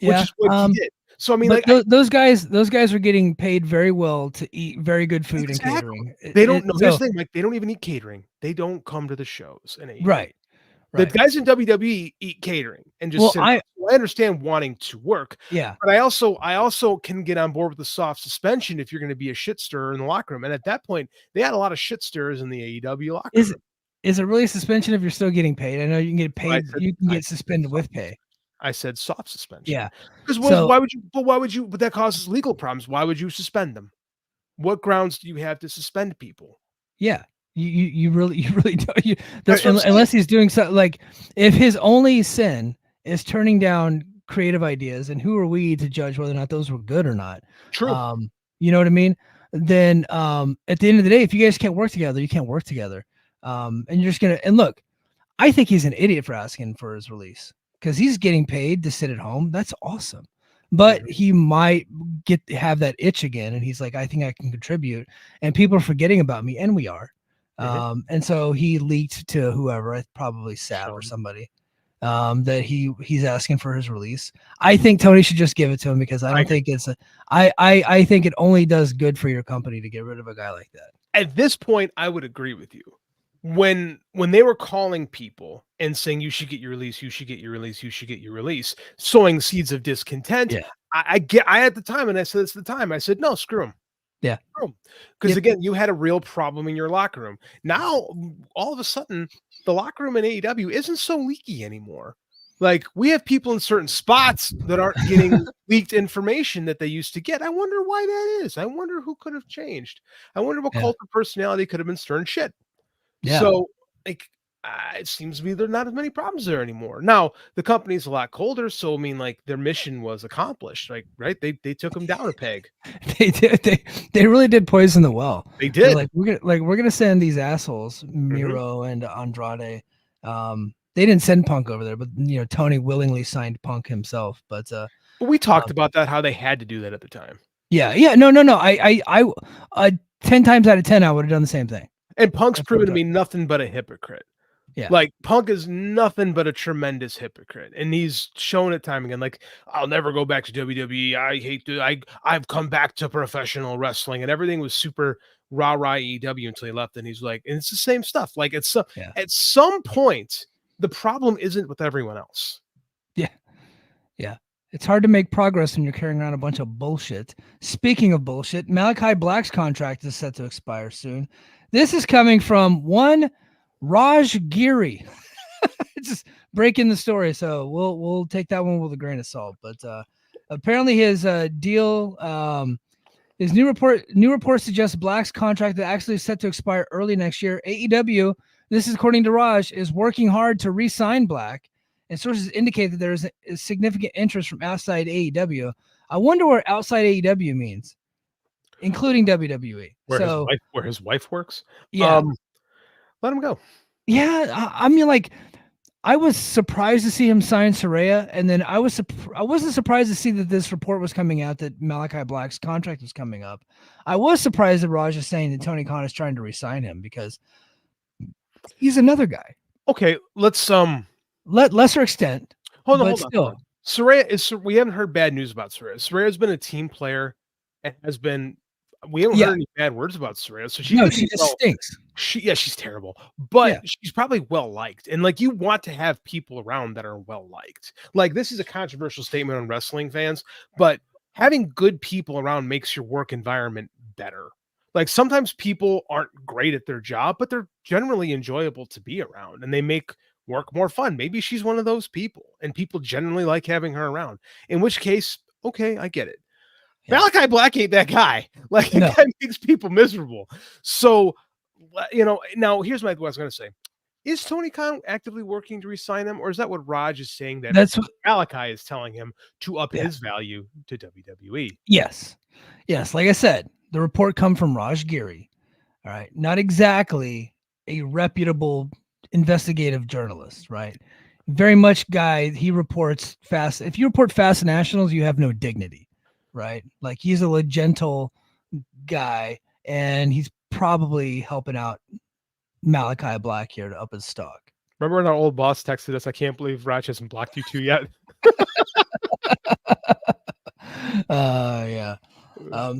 Which is what he did. So I mean, but like those guys are getting paid very well to eat very good food and catering. They don't know this thing. Like they don't even eat catering. They don't come to the shows. Right. The guys in WWE eat catering and just. Well, I understand wanting to work. Yeah. But I also can get on board with the soft suspension if you're going to be a shit stirrer in the locker room. And at that point, they had a lot of shit stirrers in the AEW locker room. Is it really a suspension if you're still getting paid? I know you can get paid. You can get suspended with pay. I said soft suspension. Yeah. Because why would you, but that causes legal problems. Why would you suspend them? What grounds do you have to suspend people? Yeah. You really don't. Unless he's doing something like, if his only sin is turning down creative ideas, and who are we to judge whether or not those were good or not? True. You know what I mean? Then at the end of the day, if you guys can't work together, you can't work together. And you're just and look, I think he's an idiot for asking for his release. Because he's getting paid to sit at home. That's awesome. But he might have that itch again. And he's like, I think I can contribute. And people are forgetting about me. And we are. And so he leaked to whoever, probably Sav or somebody, that he's asking for his release. I think Tony should just give it to him, because I don't think I think it only does good for your company to get rid of a guy like that. At this point, I would agree with you. When they were calling people and saying, you should get your release, you should get your release, you should get your release, sowing seeds of discontent. Yeah. I at the time, and I said, it's the time, I said, no, screw him. Yeah. Because again, you had a real problem in your locker room. Now, all of a sudden, the locker room in AEW isn't so leaky anymore. Like, we have people in certain spots that aren't getting leaked information that they used to get. I wonder why that is. I wonder who could have changed. I wonder what cult of personality could have been stirring shit. Yeah. So, like, it seems to me there's not as many problems there anymore. Now, the company's a lot colder, so I mean, like, their mission was accomplished. Like, right? They took them down a peg. They did. They really did poison the well. They did. We're gonna send these assholes, Miro and Andrade. They didn't send Punk over there, but Tony willingly signed Punk himself. But we talked about that, how they had to do that at the time. Yeah. No. I 10 times out of 10, I would have done the same thing. And Punk's proven to be nothing but a hypocrite. Yeah. Like, Punk is nothing but a tremendous hypocrite. And he's shown it time again. Like, I'll never go back to WWE. I hate to, I've come back to professional wrestling, and everything was super rah-rah AEW until he left. And he's like, and it's the same stuff. Like, at some point, the problem isn't with everyone else. Yeah. Yeah. It's hard to make progress when you're carrying around a bunch of bullshit. Speaking of bullshit, Malakai Black's contract is set to expire soon. This is coming from one Raj Giri. Just breaking the story, so we'll take that one with a grain of salt. But apparently his deal, his new report suggests Black's contract that actually is set to expire early next year. AEW, this is according to Raj, is working hard to re-sign Black, and sources indicate that there is a significant interest from outside AEW. I wonder what outside AEW means, including WWE. Where his wife works. Yeah. Let him go. Yeah, I mean, like, I was surprised to see him sign Saraya, and then I wasn't surprised to see that this report was coming out that Malakai Black's contract was coming up. I was surprised that Raj is saying that Tony Khan is trying to re-sign him, because he's another guy. Okay, let's lesser extent. Hold on. Saraya we haven't heard bad news about Saraya. Saraya's been a team player and has been. We haven't heard any bad words about Saraya, so she just stinks. She's terrible, but she's probably well liked, and like, you want to have people around that are well liked. Like, this is a controversial statement on wrestling fans, but having good people around makes your work environment better. Like, sometimes people aren't great at their job, but they're generally enjoyable to be around, and they make work more fun. Maybe she's one of those people, and people generally like having her around. In which case, okay, I get it. Malakai Black ain't that guy. Like, that guy makes people miserable. So, now here's what I was going to say. Is Tony Khan actively working to re-sign him, or is that what Raj is saying, that that's what Malakai is telling him to up his value to WWE? Yes. Like I said, the report come from Raj Giri. All right. Not exactly a reputable investigative journalist, right? Very much guy. He reports fast. If you report fast nationals, you have no dignity. Right, like, he's a gentle guy, and he's probably helping out Malakai Black here to up his stock. Remember when our old boss texted us, I can't believe Raj hasn't blocked you two yet? Yeah.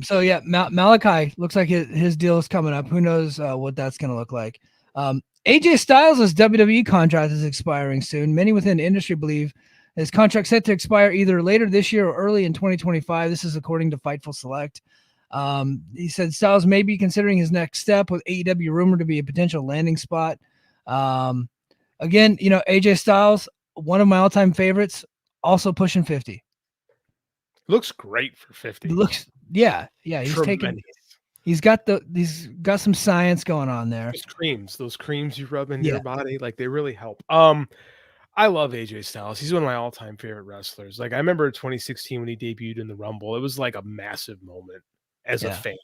So yeah, Malakai looks like his deal is coming up. Who knows what that's going to look like? AJ Styles' WWE contract is expiring soon. Many within the industry believe his contract set to expire either later this year or early in 2025. This is according to Fightful Select. He said Styles may be considering his next step, with AEW rumored to be a potential landing spot. Again, AJ Styles, one of my all-time favorites, also pushing 50. Looks great for 50. Yeah. He's got some science going on there. Those creams you rub in your body, like they really help. I love AJ Styles. He's one of my all-time favorite wrestlers. Like I remember 2016 when he debuted in the Rumble, it was like a massive moment as a fan.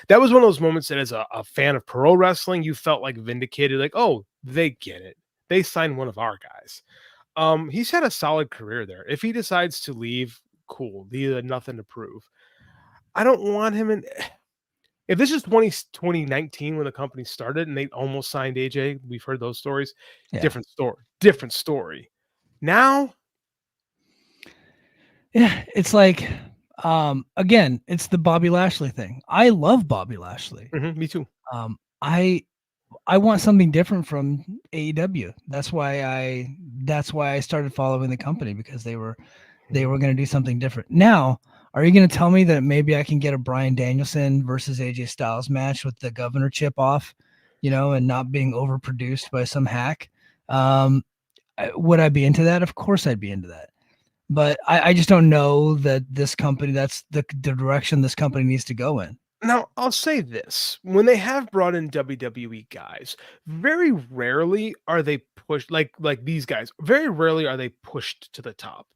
That was one of those moments that as a fan of pro wrestling, you felt like vindicated, like, oh, they get it. They signed one of our guys. He's had a solid career there. If he decides to leave, cool. He had nothing to prove. I don't want him in. If this is 2019 when the company started and they almost signed AJ, we've heard those stories. Yeah. Different story. Now, yeah, it's like, again, it's the Bobby Lashley thing. I love Bobby Lashley. Me too. I want something different from AEW. That's why I started following the company, because they were going to do something different. Now, are you going to tell me that maybe I can get a Bryan Danielson versus AJ Styles match with the governor chip off, and not being overproduced by some hack? Would I be into that? Of course I'd be into that. But I just don't know that this company, that's the direction this company needs to go in. Now, I'll say this. When they have brought in WWE guys, very rarely are they pushed, like these guys, very rarely are they pushed to the top.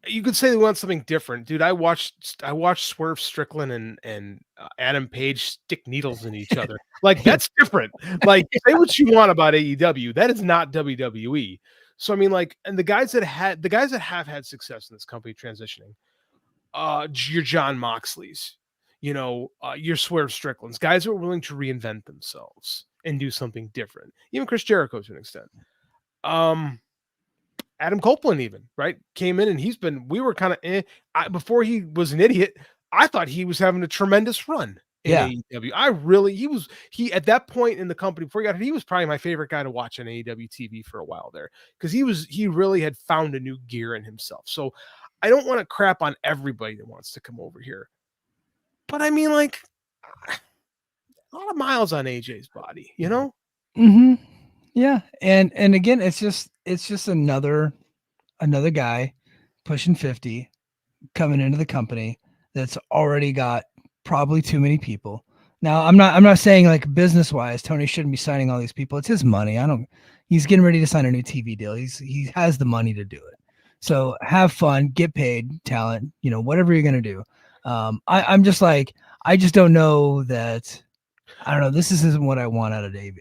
You could say they want something different. Dude, I watched Swerve Strickland and Adam Page stick needles in each other. Like, that's different. Like, say what you want about AEW. That is not WWE. So, I mean, like, and the guys that have had success in this company transitioning, your Jon Moxleys, your Swerve Stricklands, guys who are willing to reinvent themselves and do something different. Even Chris Jericho to an extent. Adam Copeland even, right, came in and we were kind of before he was an idiot. I thought he was having a tremendous run in AEW. He at that point in the company before he got it, he was probably my favorite guy to watch on AEW TV for a while there, because he really had found a new gear in himself. So I don't want to crap on everybody that wants to come over here, but I mean, like, a lot of miles on AJ's body, Mm-hmm. Yeah, and again, it's just another guy pushing 50 coming into the company that's already got probably too many people. Now, I'm not saying, like, business wise, Tony shouldn't be signing all these people. It's his money. He's getting ready to sign a new TV deal. He has the money to do it. So have fun, get paid, talent, whatever you're gonna do. I'm just like, I just don't know that. I don't know. This isn't what I want out of Dave.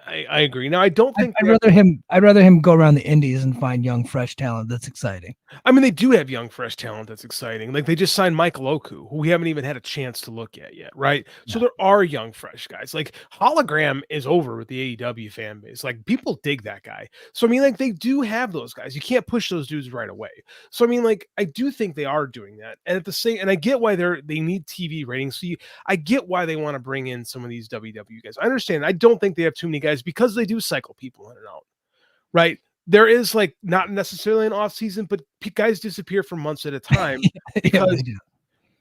I agree. Now, I don't think I'd rather him go around the indies and find young, fresh talent that's exciting. I mean, they do have young, fresh talent that's exciting. Like, they just signed Michael Oku, who we haven't even had a chance to look at yet, right? No. So there are young, fresh guys. Like, Hologram is over with the AEW fan base. Like, people dig that guy. So, I mean, like, they do have those guys. You can't push those dudes right away. So, I mean, like, I do think they are doing that. And and I get why they need TV ratings. So I get why they want to bring in some of these WWE guys. I understand. I don't think they have too many guys, because they do cycle people in and out, right? There is, like, not necessarily an off season, but guys disappear for months at a time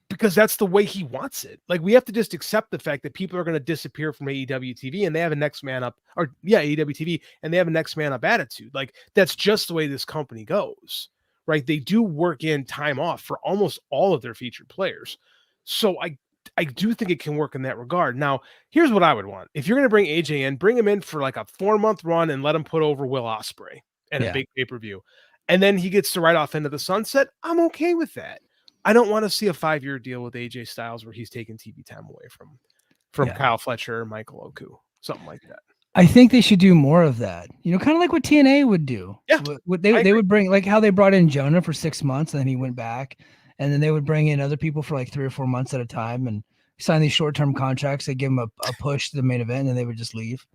because that's the way he wants it. Like, we have to just accept the fact that people are going to disappear from AEW TV and they have a next man up, AEW TV, and they have a next man up attitude. Like, that's just the way this company goes, right? They do work in time off for almost all of their featured players. So I do think it can work in that regard. Now, here's what I would want. If you're going to bring AJ in, bring him in for like a 4-month run and let him put over Will Ospreay at a big pay-per-view. And then he gets to ride off into the sunset. I'm okay with that. I don't want to see a 5-year deal with AJ Styles where he's taking TV time away from Kyle Fletcher or Michael Oku, something like that. I think they should do more of that. Kind of like what TNA would do. Yeah. They would bring, like how they brought in Jonah for 6 months and then he went back. and then they would bring in other people for like 3 or 4 months at a time and sign these short-term contracts. They give them a push to the main event, and then they would just leave.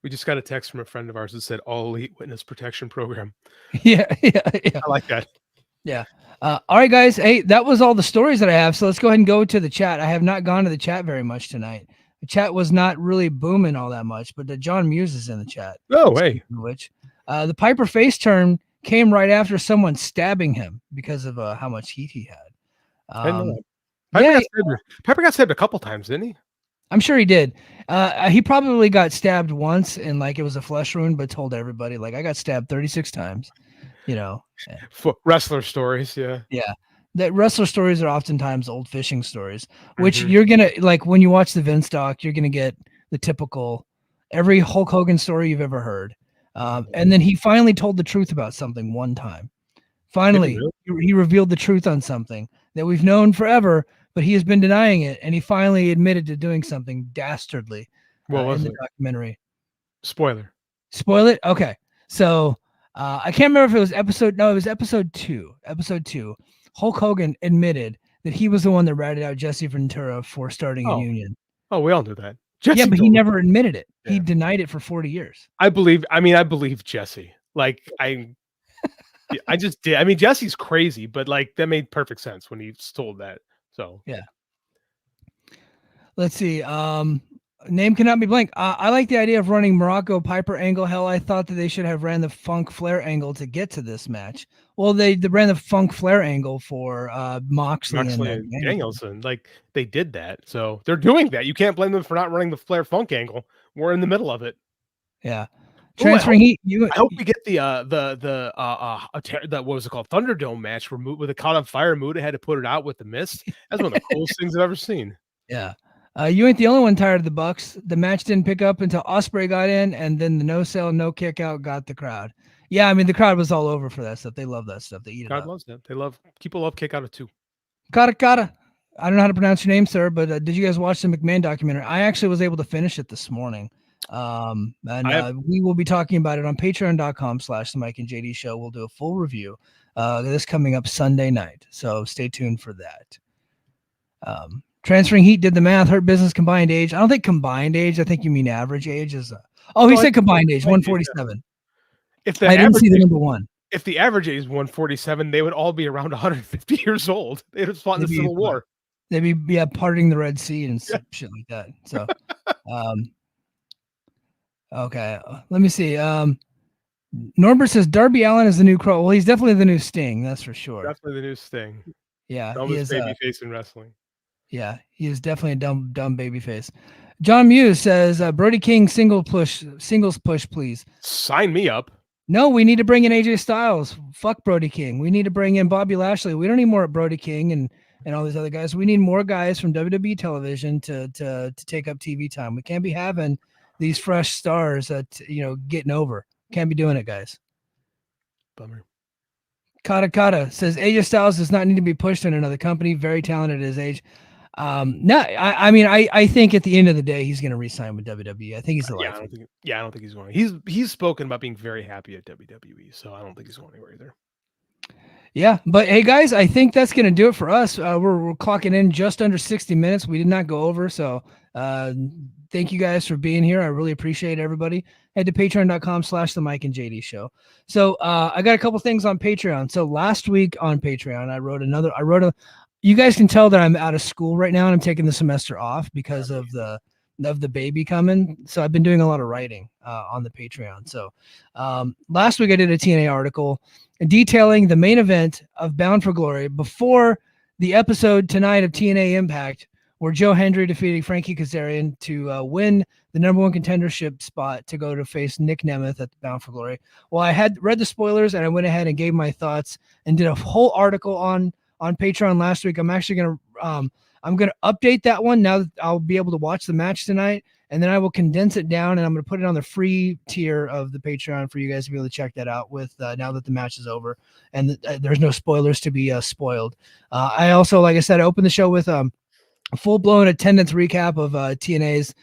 We just got a text from a friend of ours that said All Elite Witness Protection Program. Yeah. I like that. Yeah. All right, guys. Hey, that was all the stories that I have. So let's go ahead and go to the chat. I have not gone to the chat very much tonight. The chat was not really booming all that much, but John Muse is in the chat. Oh, hey. Which the Piper face turn came right after someone stabbing him because of how much heat he had. Piper got stabbed a couple times, didn't he? I'm sure he did. He probably got stabbed once and like it was a flesh wound, but told everybody like I got stabbed 36 times. For wrestler stories, yeah. That wrestler stories are oftentimes old fishing stories, which you're gonna like when you watch the Vince doc, you're gonna get the typical every Hulk Hogan story you've ever heard. And then he finally told the truth about something one time. Finally, he revealed the truth on something that we've known forever, but he has been denying it, and he finally admitted to doing something dastardly in the documentary. Spoiler. Spoil it? Okay. So I can't remember if it was episode 2. Episode 2. Hulk Hogan admitted that he was the one that ratted out Jesse Ventura for starting a union. Oh, we all knew that. Jesse but he never admitted it. Yeah. He denied it for 40 years. I believe Jesse. Like I just did. I mean, Jesse's crazy, but like that made perfect sense when he told that. So yeah. Let's see. Name cannot be blank. I like the idea of running Morocco Piper angle. Hell, I thought that they should have ran the Funk Flair angle to get to this match. Well, they ran the Funk Flair angle for Moxley and Danielson. Like they did that, so they're doing that. You can't blame them for not running the Flair Funk angle. We're in the middle of it. Yeah. Transferring heat. I hope we get the what was it called? Thunderdome match where with a caught on fire, Muta had to put it out with the mist. That's one of the coolest things I've ever seen. Yeah. You ain't the only one tired of the Bucks. The match didn't pick up until Ospreay got in, and then the no sell, no kick out got the crowd. Yeah, I mean the crowd was all over for that stuff. They love that stuff. They eat it. Crowd loves that. People love kick out of 2. Kata. I don't know how to pronounce your name, sir, but did you guys watch the McMahon documentary? I actually was able to finish it this morning. We will be talking about it on patreon.com/the Mike and JD show. We'll do a full review. This coming up Sunday night. So stay tuned for that. Transferring heat did the math. Hurt Business combined age. I don't think combined age. I think you mean average age is. He said combined age 147. I didn't see the number 1. If the average age is 147, they would all be around 150 years old. They'd have fought in the Civil War. They'd be parting the Red Sea and shit like that. So, okay, let me see. Norbert says Darby Allin is the new Crow. Well, he's definitely the new Sting. That's for sure. Definitely the new Sting. Yeah, he is babyface in wrestling. Yeah, he is definitely a dumb babyface. John Muse says Brody King singles push, please. Sign me up. No, we need to bring in AJ Styles. Fuck Brody King. We need to bring in Bobby Lashley. We don't need more Brody King and all these other guys. We need more guys from WWE television to take up TV time. We can't be having these fresh stars getting over. Can't be doing it, guys. Bummer. Kata says AJ Styles does not need to be pushed in another company. Very talented at his age. I think at the end of the day he's going to re-sign with WWE. I think he's alive. I don't think he's going. He's spoken about being very happy at WWE, so I don't think he's going anywhere either. Yeah, but hey guys, I think that's going to do it for us. We're clocking in just under 60 minutes. We did not go over, so thank you guys for being here. I really appreciate everybody. Head to patreon.com/the Mike and JD show. So I got a couple things on Patreon. So last week on Patreon, I wrote a. You guys can tell that I'm out of school right now and I'm taking the semester off because of the baby coming. So I've been doing a lot of writing on the Patreon. So last week I did a TNA article detailing the main event of Bound for Glory before the episode tonight of TNA Impact, where Joe Hendry defeated Frankie Kazarian to win the number 1 contendership spot to go to face Nick Nemeth at the Bound for Glory. Well, I had read the spoilers and I went ahead and gave my thoughts and did a whole article on Patreon last week. I'm actually going to update that one now that I'll be able to watch the match tonight, and then I will condense it down and I'm going to put it on the free tier of the Patreon for you guys to be able to check that out with now that the match is over and there's no spoilers to be spoiled. I also, like I said, I opened the show with a full-blown attendance recap of TNA's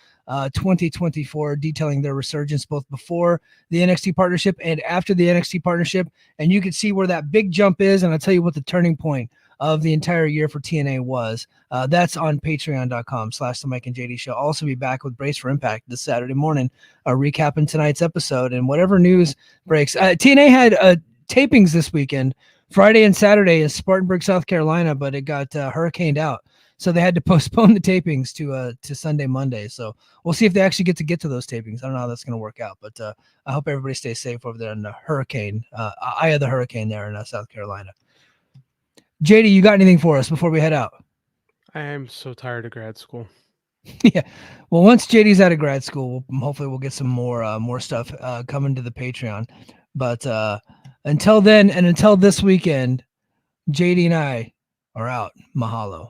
2024, detailing their resurgence both before the NXT partnership and after the NXT partnership, and you can see where that big jump is, and I'll tell you what the turning point of the entire year for TNA was. That's on patreon.com/the Mike and JD show. I'll also be back with Brace for Impact this Saturday morning, recapping tonight's episode and whatever news breaks. TNA had tapings this weekend, Friday and Saturday in Spartanburg, South Carolina, but it got hurricaned out. So they had to postpone the tapings to Sunday, Monday. So we'll see if they actually get to those tapings. I don't know how that's going to work out, but I hope everybody stays safe over there in the hurricane, eye of the hurricane there in South Carolina. JD, you got anything for us before we head out? I am so tired of grad school. Yeah. Well, once JD's out of grad school, hopefully we'll get some more stuff coming to the Patreon. But until then, and until this weekend, JD and I are out. Mahalo.